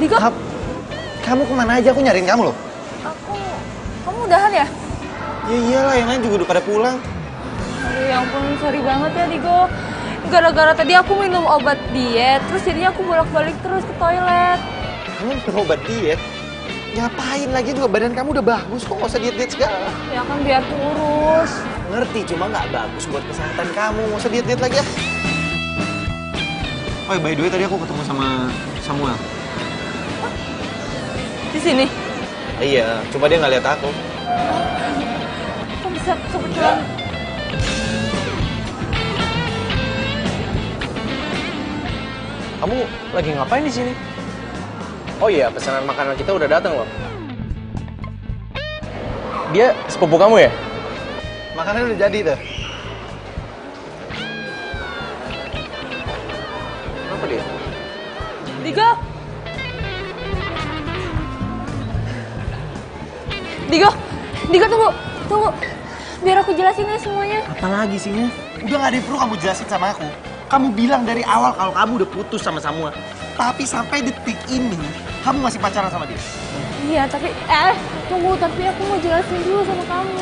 Diko? Kamu kemana aja? Aku nyariin kamu loh. Kamu udahan ya? Ya iyalah, yang lain juga udah pada pulang. Aduh, ya ampun, sorry banget ya Digo. Gara-gara tadi aku minum obat diet, terus jadinya aku bolak-balik terus ke toilet. Kamu minum obat diet? Ngapain lagi juga, badan kamu udah bagus kok, nggak usah diet-diet segala. Ya kan biar kurus. Ngerti, cuma nggak bagus buat kesehatan kamu, nggak usah diet-diet lagi ya. Oh, by the way, tadi aku ketemu sama Samuel. Di sini? Iya, cuma dia nggak lihat aku. Kamu Buset, kebetulan. Kamu lagi ngapain di sini? Oh iya, pesanan makanan kita udah datang loh. Dia sepupu kamu ya? Makanannya udah jadi tuh. Apa dia? Digo! Digo tunggu. Biar aku jelasin ya semuanya. Apalagi sih, Mu? Udah gak ada yang perlu kamu jelasin sama aku. Kamu bilang dari awal kalau kamu udah putus sama Samuel. Tapi sampai detik ini, kamu masih pacaran sama dia. Iya, tapi tunggu, tapi aku mau jelasin dulu sama kamu.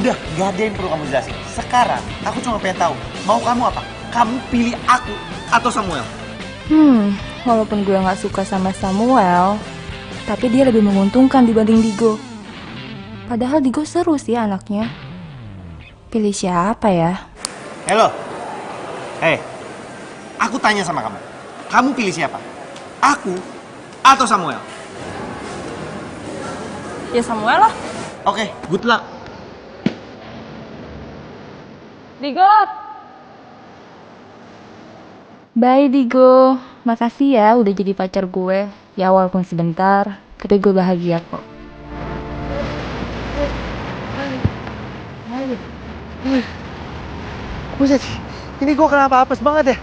Udah, gak ada yang perlu kamu jelasin. Sekarang, aku cuma pengen tahu, mau kamu apa? Kamu pilih aku atau Samuel? Walaupun gue gak suka sama Samuel, tapi dia lebih menguntungkan dibanding Digo. Padahal Digo seru sih anaknya. Pilih siapa ya? Halo? Aku tanya sama kamu. Kamu pilih siapa? Aku atau Samuel? Ya Samuel lah. Oke, good luck. Digo! Bye Digo, makasih ya udah jadi pacar gue. Ya walaupun sebentar, tapi gue bahagia kok. Buset, ini gue kenapa apes banget ya?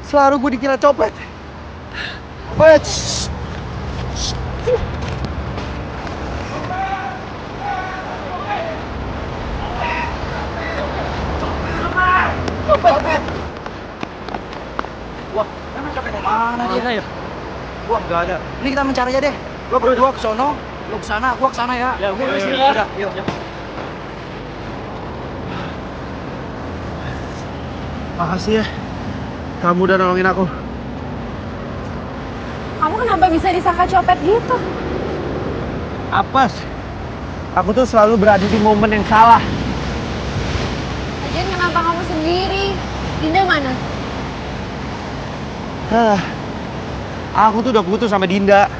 Selalu gue dikira copet. Wait. Wah, mana dia ya? Gua nggak ada. Ini kita mencari aja deh. Gua berdua ke sono, lu ke sana, gua ke sana ya. Ya, gua sini ya. Udah, yuk. Makasih ya. Kamu udah nolongin aku. Kamu kenapa bisa disangka copet gitu? Apes. Aku tuh selalu berada di momen yang salah. Lagian kenapa kamu sendiri? Dinda mana? Aku tuh udah putus sama Dinda.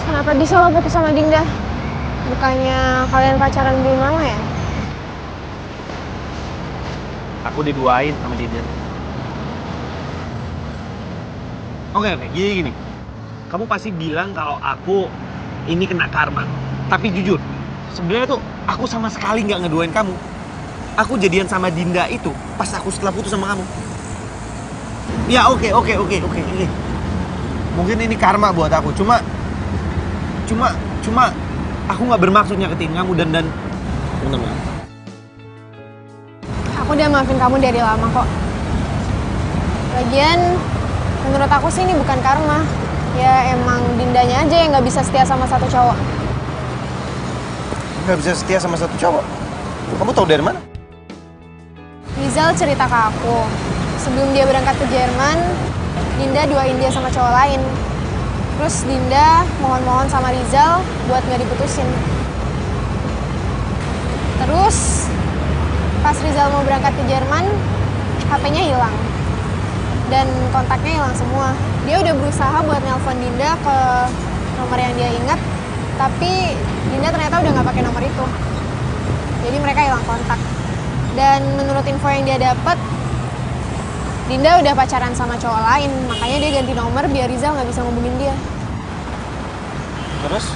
Kenapa bisa lo putus sama Dinda? Bukannya kalian pacaran belum lama ya? Aku diduain sama Dinda. Oke, gini. Kamu pasti bilang kalau aku ini kena karma. Tapi jujur, sebenarnya tuh aku sama sekali nggak ngeduain kamu. Aku jadian sama Dinda itu pas aku setelah putus sama kamu. Ya oke. Mungkin ini karma buat aku. Cuma aku nggak bermaksud nyakitin kamu dan bentar. Aku udah maafin kamu dari lama kok. Lagian, menurut aku sih ini bukan karma. Ya emang Dindanya aja yang nggak bisa setia sama satu cowok. Nggak bisa setia sama satu cowok? Kamu tahu dari mana? Rizal cerita ke aku, sebelum dia berangkat ke Jerman, Dinda duain dia sama cowok lain. Terus Dinda mohon-mohon sama Rizal buat nggak diputusin. Terus pas Rizal mau berangkat ke Jerman, HP-nya hilang. Dan kontaknya hilang semua. Dia udah berusaha buat nelpon Dinda ke nomor yang dia ingat, tapi Dinda ternyata udah nggak pakai nomor itu. Jadi mereka hilang kontak. Dan menurut info yang dia dapat, Dinda udah pacaran sama cowok lain, makanya dia ganti nomor biar Rizal nggak bisa ngubungin dia. Terus?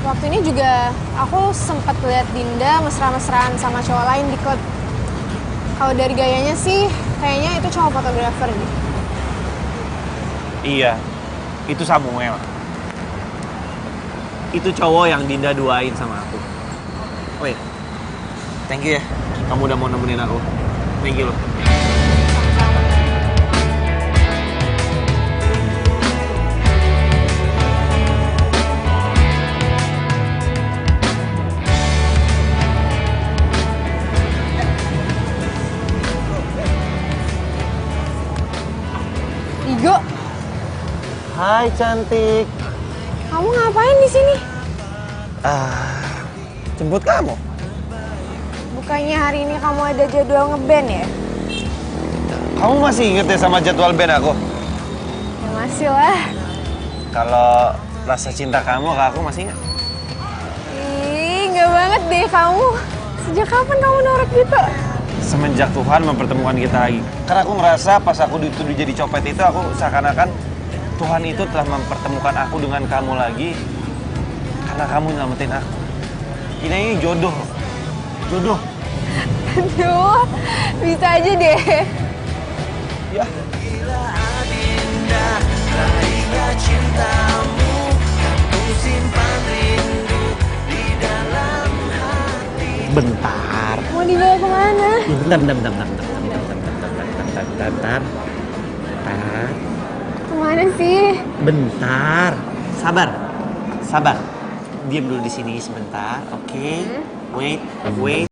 Waktu ini juga aku sempat lihat Dinda mesra-mesraan sama cowok lain di klub. Kalau dari gayanya sih, kayaknya itu cowok fotografer gitu. Iya, itu Samuel. Itu cowok yang Dinda duain sama aku. Oh iya, thank you ya. Kamu udah mau nemenin aku. Thank you loh. Digo, Hai cantik. kamu ngapain di sini? Jemput kamu. Bukannya hari ini kamu ada jadwal ngeband ya? Kamu masih inget ya sama jadwal band aku? Ya masih lah. Kalau rasa cinta kamu ke aku masih ingat? Ih, nggak banget deh kamu. Sejak kapan kamu norak gitu? Semenjak Tuhan mempertemukan kita lagi. Karena aku ngerasa pas aku dituduh jadi copet itu, aku seakan-akan Tuhan itu telah mempertemukan aku dengan kamu lagi. Karena kamu nyelamatin aku. Ini jodoh. Jodoh. Aduh, bisa aja deh. Ya. Bentar. Mau dibawa kemana? Bentar. Kemana sih? Bentar. Sabar. Diam dulu di sini sebentar, oke? Wait.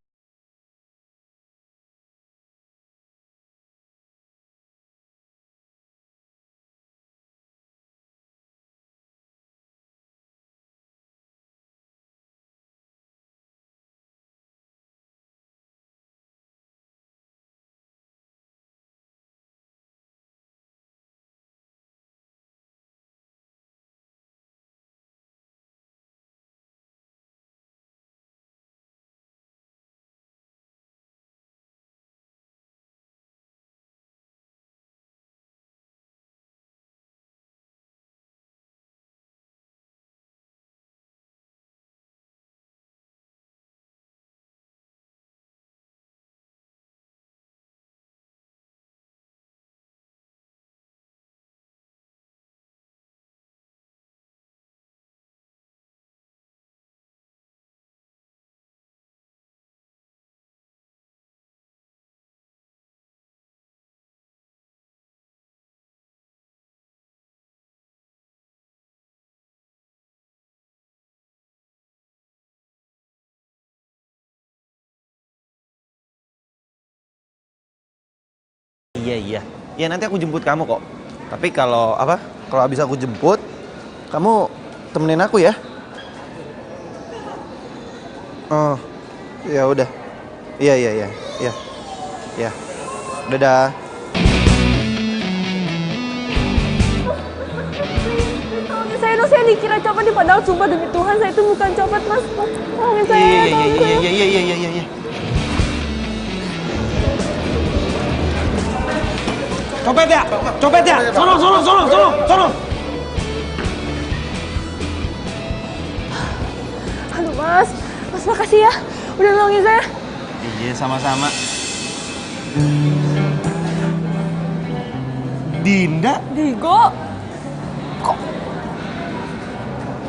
Iya. Ya nanti aku jemput kamu kok. Tapi kalau habis aku jemput, kamu temenin aku ya. Oh, ya udah. Iya. Ya. Dadah. Saya dikira copet nih, padahal sumpah demi Tuhan saya itu bukan copet, Mas. Tolongin saya. Iya. Copet ya. Sono. Aduh, Mas makasih ya, udah nolongin saya. Iya, sama-sama. Dinda? Digo? Kok?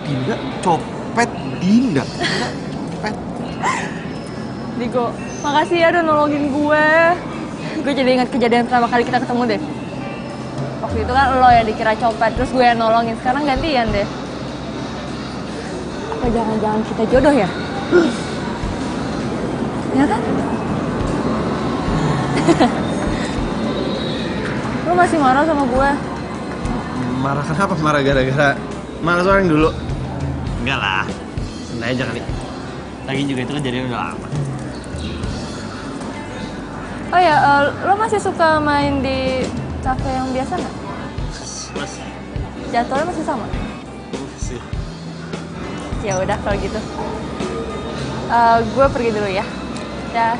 Dinda? Copet Dinda? Copet? Digo, makasih ya udah nolongin gue. Gue jadi ingat kejadian pertama kali kita ketemu deh. Waktu itu kan lo yang dikira copet, terus gue yang nolongin. Sekarang gantian deh. Apa jangan-jangan kita jodoh ya? Ya kan? Lo masih marah sama gue? Marah kenapa? Marah gara-gara malas orang dulu? Enggak lah, santai aja kali. Lagi juga itu kejadian udah lama. Oh ya, lo masih suka main di kafe yang biasa nggak? Masih. Jadwalnya masih sama? Masih. Ya udah kalau gitu. Gue pergi dulu ya. Dah.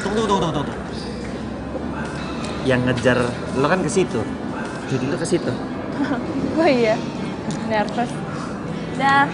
Tunggu. Yang ngejar lo kan ke situ. Jadi lo ke situ. Oh iya. Nervous. Dah.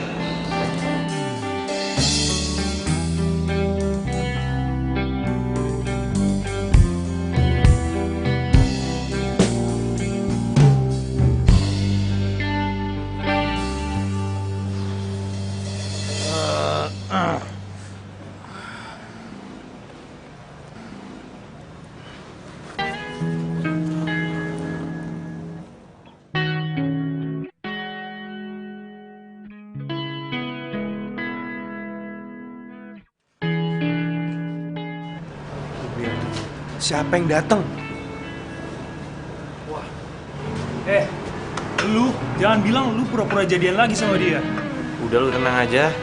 Siapa yang datang? Wah. Lu jangan bilang lu pura-pura jadian lagi sama dia. Udah lu tenang aja.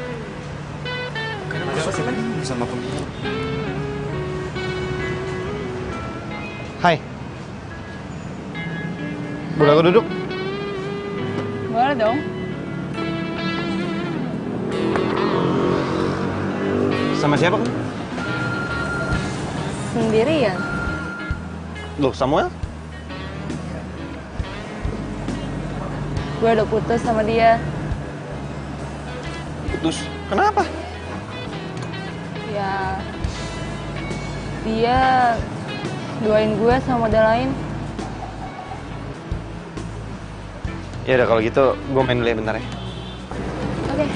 Karena apa sih sama Hai. Boleh aku duduk? Boleh dong. Sama siapa kamu? Sendirian. Loh, Samuel? Gue udah putus sama dia. Putus? Kenapa? Ya, dia doain gue sama model lain. Ya udah kalau gitu, gue main dulu ya bentar ya. Oke.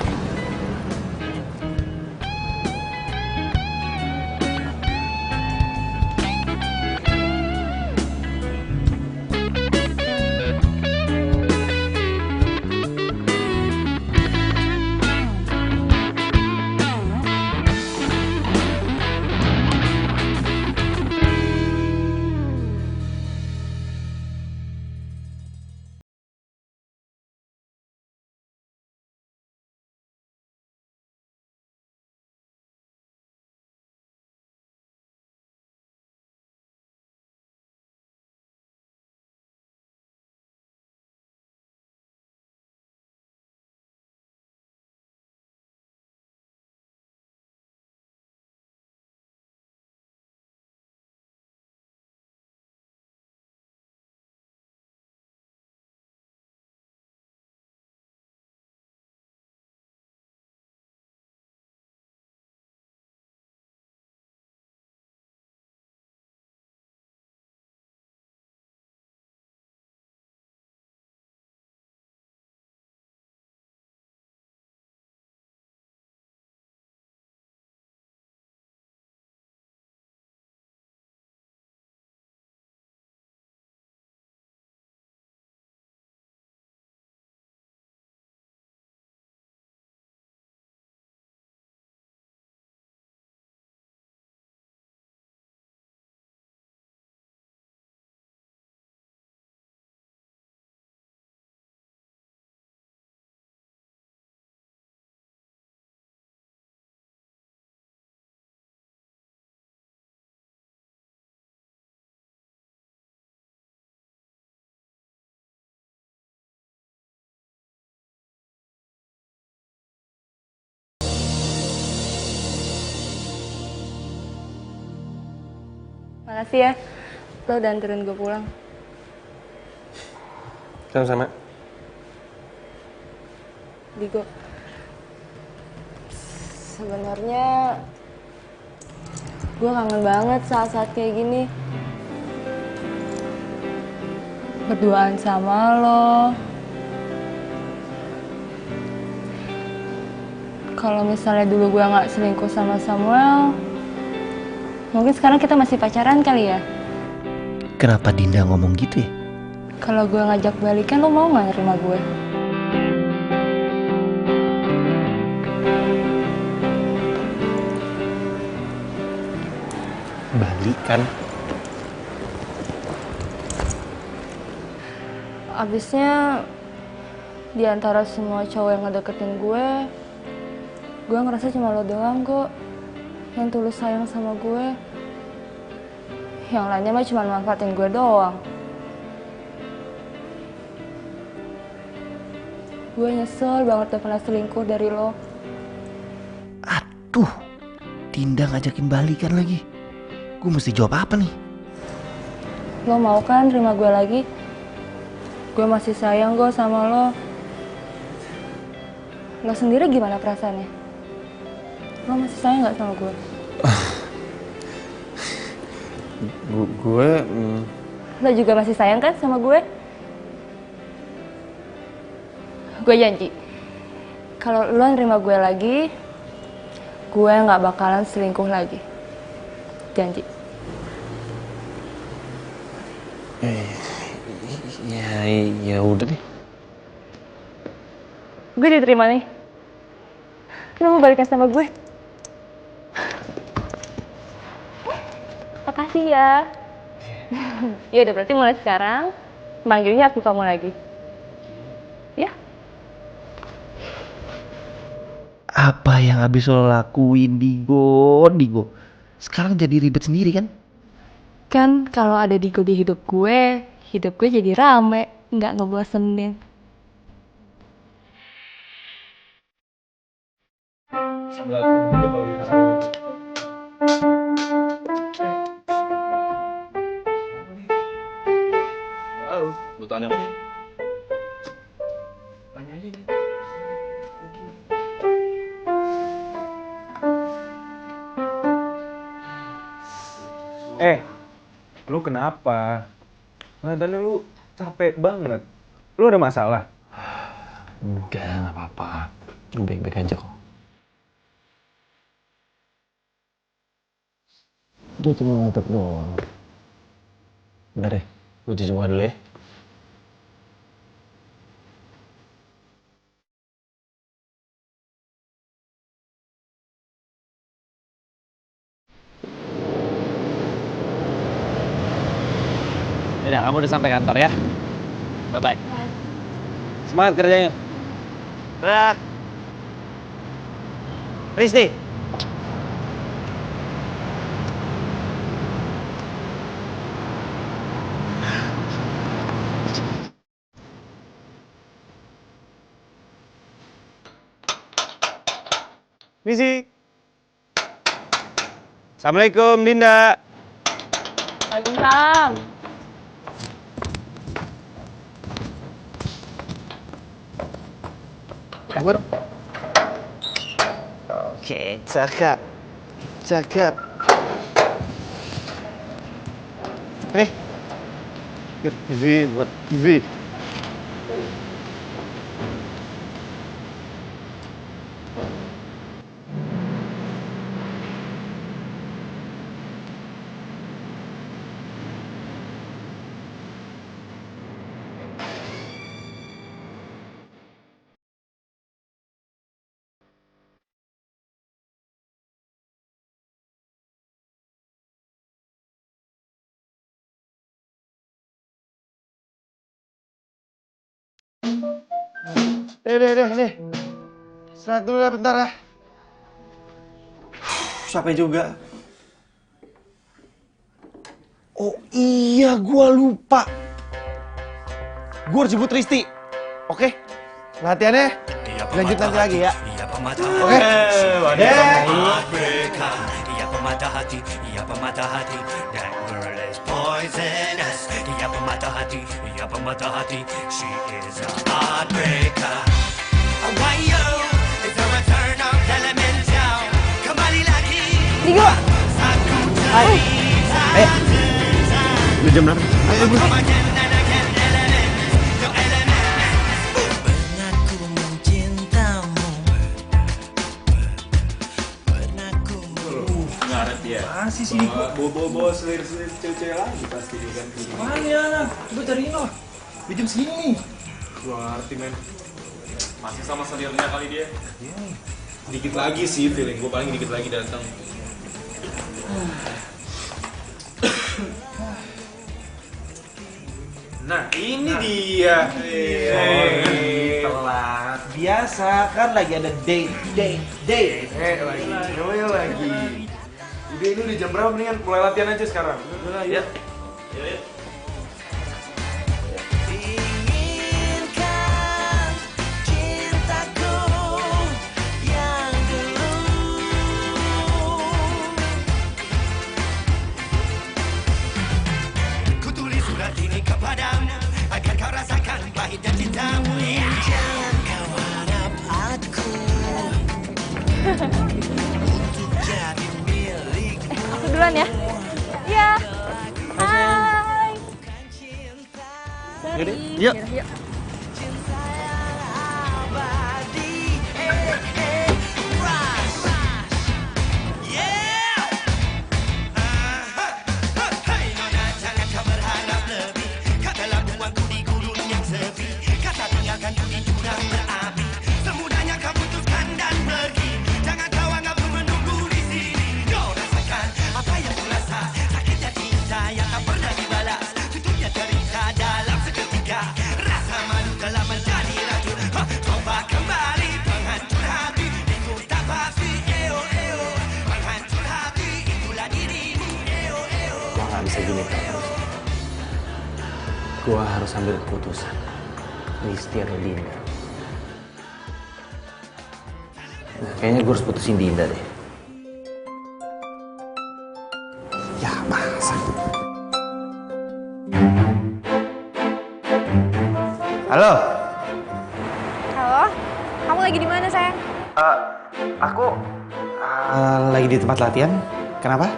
Makasih ya, lo udah anterin gue pulang. Sama-sama. Digo, sebenarnya gue kangen banget saat-saat kayak gini. Berduaan sama lo. Kalau misalnya dulu gue nggak selingkuh sama Samuel, mungkin sekarang kita masih pacaran kali ya? Kenapa Dinda ngomong gitu ya? Kalau gue ngajak balikan, lo mau nggak nerima gue? Balikan? Abisnya, di antara semua cowok yang ngedeketin gue ngerasa cuma lo doang kok yang tulus sayang sama gue. Yang lainnya mah cuma manfaatin gue doang. Gue nyesel banget udah pernah selingkuh dari lo. Aduh, Dinda ngajakin balikan lagi. Gue mesti jawab apa nih? Lo mau kan terima gue lagi? Gue masih sayang kok sama lo. Lo sendiri gimana perasaannya? Lo masih sayang gak sama gue? Lo juga masih sayang kan sama gue? Gue janji, kalau lo nerima gue lagi, gue gak bakalan selingkuh lagi. Janji. Ya udah deh. Gue diterima nih. Lo mau balikan sama gue? Makasih ya. Ya udah, berarti mulai sekarang manggilnya aku kamu lagi. Ya? Apa yang habis lo lakuin, Digo? Sekarang jadi ribet sendiri kan? Kan kalau ada Digo di hidup gue jadi rame, nggak ngebosenin. Lu tanya. Lu kenapa? Kelihatannya lu capek banget. Lu ada masalah? Enggak, nggak apa-apa. Gue baik-baik aja kok. Gue cuma ngantuk doang. Bentar deh, gue cuci muka dulu ya. Yaudah, kamu udah sampai kantor ya? Bye-bye. Semangat kerjanya. Berat. Risti. Misi. Assalamualaikum, Dinda. Waalaikumsalam. Kabur. Oke, cakep. Cakep. Nih. Buat TV. Deh. Istirahat dulu lah bentar ya. Capek juga. Oh iya, gua lupa. Gua harus jemput Risti. Oke? Latihannya lanjut nanti lagi ya. Oke? Ia pematah hati, ia pematah hati. That girl is poisonous. Ia pematah hati, ia pematah hati. She is a heartbreaker. Wayo, it's a return of Elemental. Kembali lagi. Digo. Hai. Udah jam berapa? Ayo, bro. Masih sih bawa selir-selir cewek-cewek lagi pasti dia kan. Mana? Coba cariin loh. Di jam segini. Gua ngerti men. Masih sama selirnya kali dia. Dikit lagi sih feeling gua, paling dikit lagi datang. Nah ini dia. Telat. Biasa kan lagi ada date. Lagi. Udah ini udah jam berapa, mendingan mulai latihan aja sekarang. Udah ya. Yuk. Kutulis surat ini kepadamu agar kau rasakan pahit dan cintamu. Jangan kau harap aku untuk jadi milikmu. Aku duluan ya. Iya. Hai. Yaudah, yuk. Gua nggak bisa gini Gua harus ambil keputusan. Risti atau Dinda. Nah, kayaknya gue harus putusin Dinda deh. Ya, masa? Halo? Halo? Kamu lagi di mana, sayang? Aku lagi di tempat latihan. Kenapa?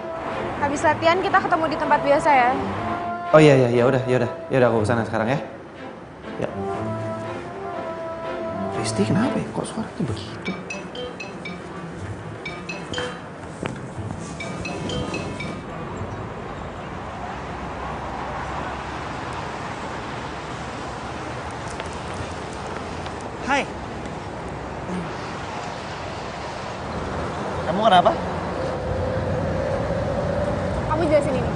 Habis latihan kita ketemu di tempat biasa ya. Oh iya ya udah aku kesana sekarang ya. Ya. Risti kenapa ya? Kok suaranya begitu? Hai. Kamu kenapa? Kamu jelasin ini.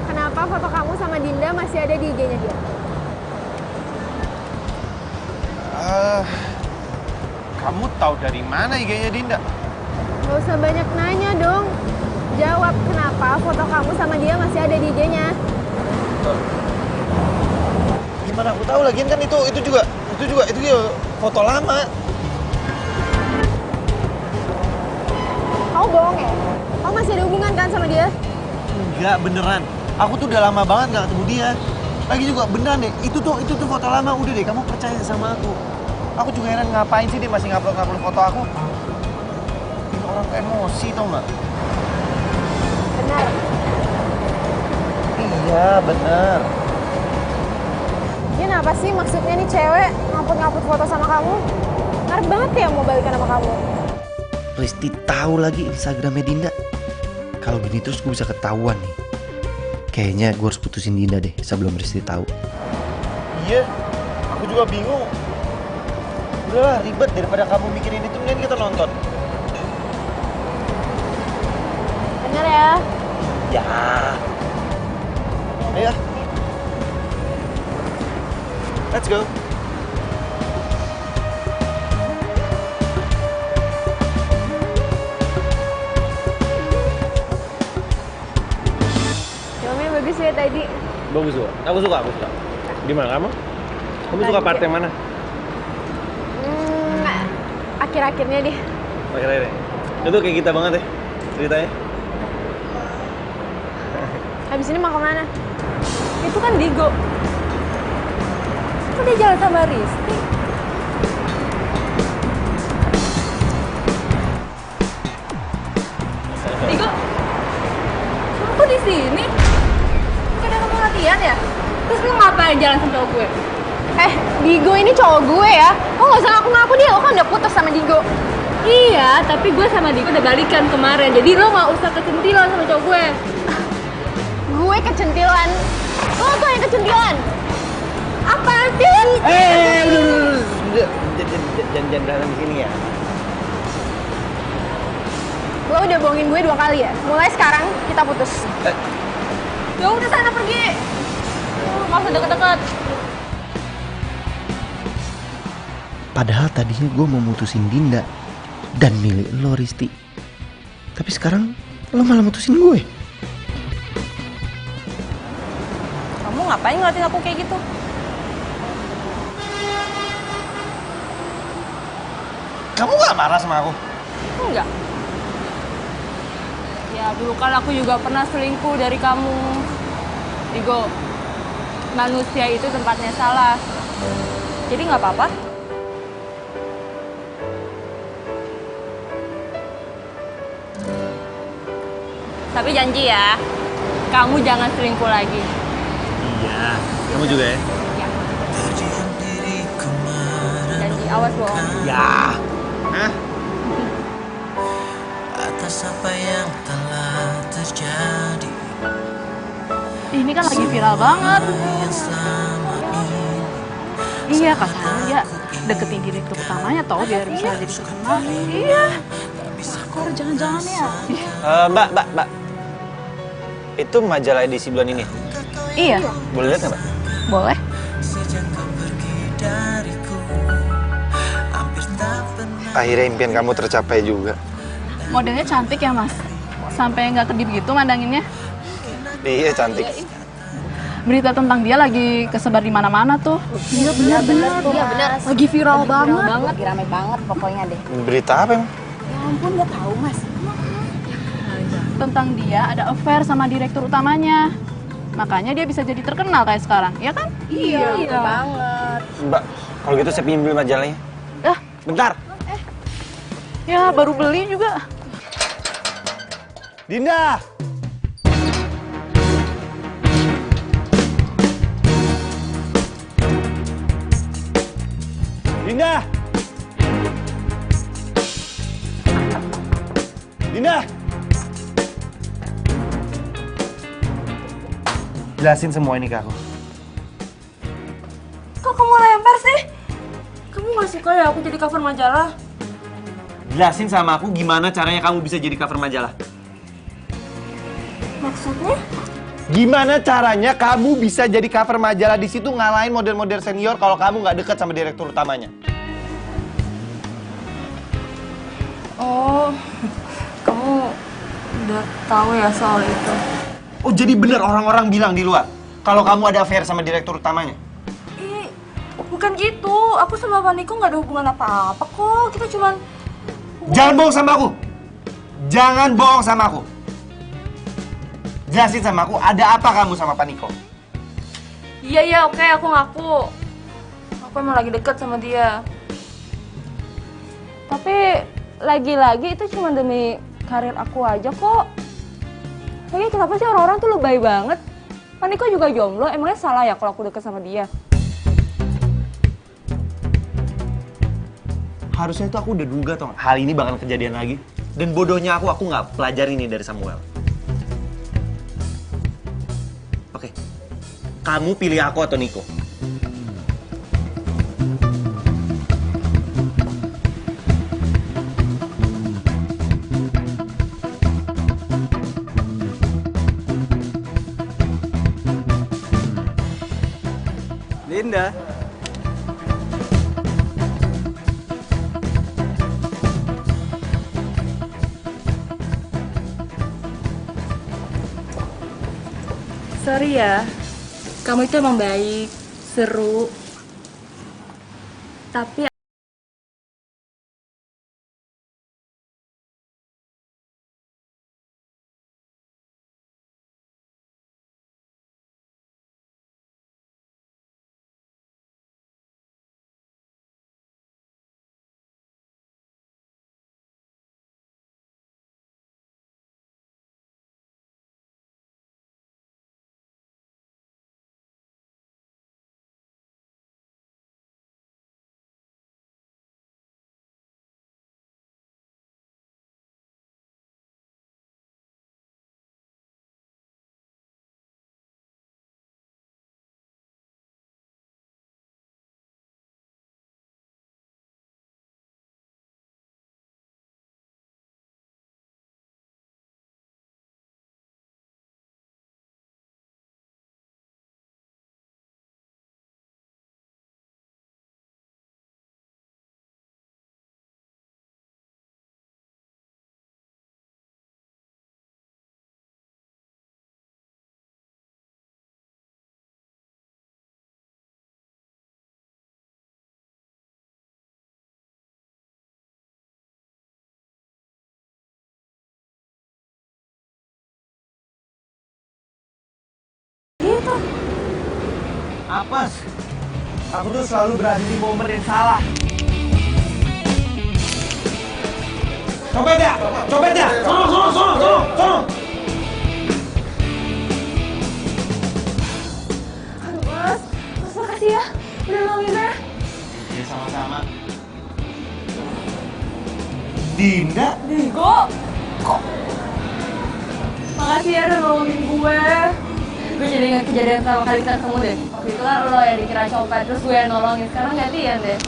Kenapa foto kamu sama Dinda masih ada di IG-nya dia? Kamu tahu dari mana IG-nya Dinda? Gak usah banyak nanya dong. Jawab kenapa foto kamu sama dia masih ada di IG-nya. Gimana aku tahu lagian kan itu juga foto lama. Kamu bohong ya? Kamu masih ada hubungan kan sama dia? Enggak, beneran. Aku tuh udah lama banget gak ketemu dia. Lagi juga beneran deh, itu tuh foto lama. Udah deh, kamu percaya sama aku. Aku juga heran ngapain sih dia masih ngupload foto aku. Bikin orang emosi tau gak? Benar. Iya, bener. Dia kenapa sih maksudnya nih cewek ngupload foto sama kamu? Ngarep banget ya mau balikan sama kamu. Risti tahu lagi Instagramnya Dinda. Kalau gini terus gue bisa ketahuan nih. Kayaknya gue harus putusin Dinda deh sebelum Risti tahu. Iya, aku juga bingung. Udahlah, ribet daripada kamu mikirin itu, mending kita nonton. Bener ya? Ya. Ayo. Let's go. Filmnya bagus ya tadi. Bagus juga. Aku suka. Gimana kamu? Kamu suka part yang mana? Akhir-akhirnya deh. Akhirnya. Itu kayak kita banget ya ceritanya. Habis ini mau kemana? Itu kan Digo. Kok dia jalan sama Risti? Digo, kok di sini? Bukan kamu latihan ya? Terus lu ngapain jalan sama cowok gue? Digo ini cowok gue ya. Lo gak usah ngaku-ngaku dia, lo kan udah putus sama Digo. Iya, tapi gue sama Digo udah balikan kemarin. Jadi lo gak usah kecentilan sama cowok gue. Gue kecentilan. Lo tuh yang kecentilan. Apa sih? Udah. Jangan berantem di sini ya. Lo udah bohongin gue 2 kali ya. Mulai sekarang kita putus. Ya udah sana pergi. Gak usah deket-deket. Padahal tadinya gue mau mutusin Dinda dan milih lo Risti. Tapi sekarang lo malah mutusin gue. Kamu ngapain ngeliatin aku kayak gitu? Kamu gak marah sama aku? Enggak. Ya dulu kan aku juga pernah selingkuh dari kamu. Digo, manusia itu tempatnya salah. Jadi nggak apa-apa. Tapi janji ya, kamu jangan selingkuh lagi. Iya, kamu juga ya? Ya. Janji, awas bohong. Ya. Hah? Atas apa yang telah terjadi. Ini kan lagi viral banget. Iya katanya deketin direktur utamanya tau biar bisa jadi terkenal. Iya. Kok jangan-jangan ya? Mbak. Itu majalah edisi bulan ini? Iya. Boleh lihat nggak, Mbak? Boleh. Akhirnya impian kamu tercapai juga. Modelnya cantik ya mas? Sampai nggak kedip gitu mandanginnya? Iya, cantik. Berita tentang dia lagi kesebar di mana-mana tuh. Iya benar. Lagi viral banget. Lagi rame banget pokoknya deh. Berita apa emang? Ya ampun, nggak tahu Mas. Tentang dia ada affair sama direktur utamanya. Makanya dia bisa jadi terkenal kayak sekarang, ya kan? Iya banget. Mbak, kalau gitu saya pinjem dulu majalahnya. Bentar. Ya baru beli juga. Dinda! Dinda! Dinda! Jelasin semua ini ke aku. Kok kamu lempar sih? Kamu gak suka ya aku jadi cover majalah? Jelasin sama aku gimana caranya kamu bisa jadi cover majalah. Maksudnya? Gimana caranya kamu bisa jadi cover majalah di situ ngalahin model-model senior kalau kamu nggak dekat sama direktur utamanya? Oh, kamu udah tahu ya soal itu? Oh, jadi bener orang-orang bilang di luar kalau kamu ada affair sama direktur utamanya? Bukan gitu, aku sama Pak Niko nggak ada hubungan apa-apa kok. Kita cuman... Jangan bohong sama aku! Jangan bohong sama aku! Jelasin sama aku, ada apa kamu sama Pak Niko? Iya, oke, aku ngaku. Aku emang lagi deket sama dia. Tapi lagi-lagi itu cuma demi karir aku aja kok. Lagi kenapa sih orang-orang tuh lebay banget? Pak Niko juga jomblo, emangnya salah ya kalau aku deket sama dia? Harusnya itu aku udah duga toh, hal ini bakal kejadian lagi. Dan bodohnya aku nggak pelajari ini dari Samuel. Oke, kamu pilih aku atau Niko? Dinda. Sorry ya, kamu itu emang baik, seru. Tapi Apes, aku tuh selalu berada di momen yang salah. Copet ya! Sono! aduh mas makasih ya udah nolongin saya. Ya sama-sama. Dinda? Digo, kok? Makasih ya udah nolongin gue. Gue jadi ingat kejadian sama kali ketemu deh. Waktu itu kan lo yang dikira copet, terus gue yang nolongin. Sekarang gantian deh.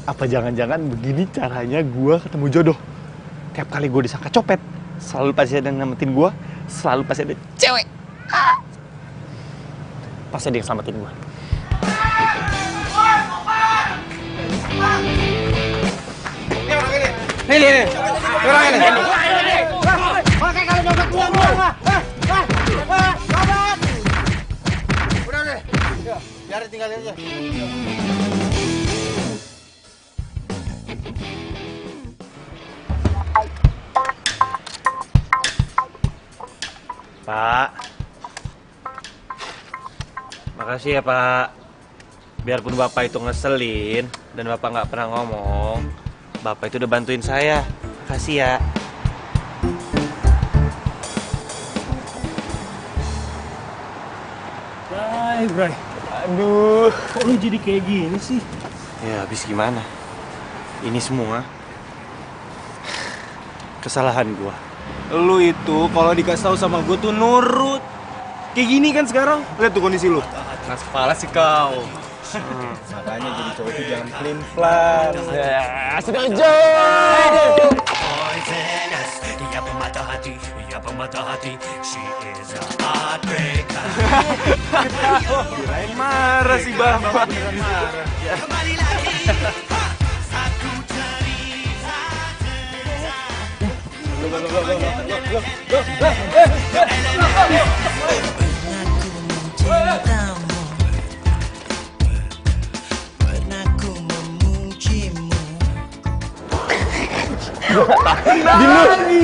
Apa jangan-jangan begini caranya gue ketemu jodoh? Tiap kali gue disangka copet, selalu pasti ada yang nyelamatin gue, selalu pasti ada cewek. Pasti ada yang selamatin gue. Ini orang ini. Oke, kalau dompet gua. Biarin tinggalin aja. Pak. Makasih ya, Pak. Biarpun Bapak itu ngeselin dan Bapak nggak pernah ngomong, Bapak itu udah bantuin saya. Makasih ya. Bray. Aduh. Kok lu jadi kayak gini sih? Ya, habis gimana? Ini semua kesalahan gua. Lu itu kalau dikasih tahu sama gue tuh nurut. Kayak gini kan sekarang. Lihat tuh kondisi lu. Keras kepala sih kau. Makanya jadi cowok itu jangan pelin-pelan. Ya, sudah jauh. Poisonous, ia pemata hati, she is a heartbreaker. Kirain marah sih bapak. Beneran marah. Kembali lagi, aku cerita.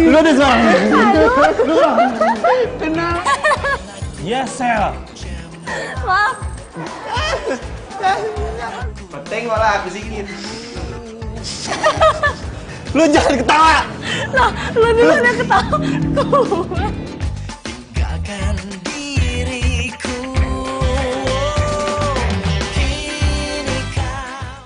Lu ada salah. Tenang. Yes, Sel. Maaf. Penting malah aku sikit. Lu jangan ketawa. Nah, lu dulu yang ketawa.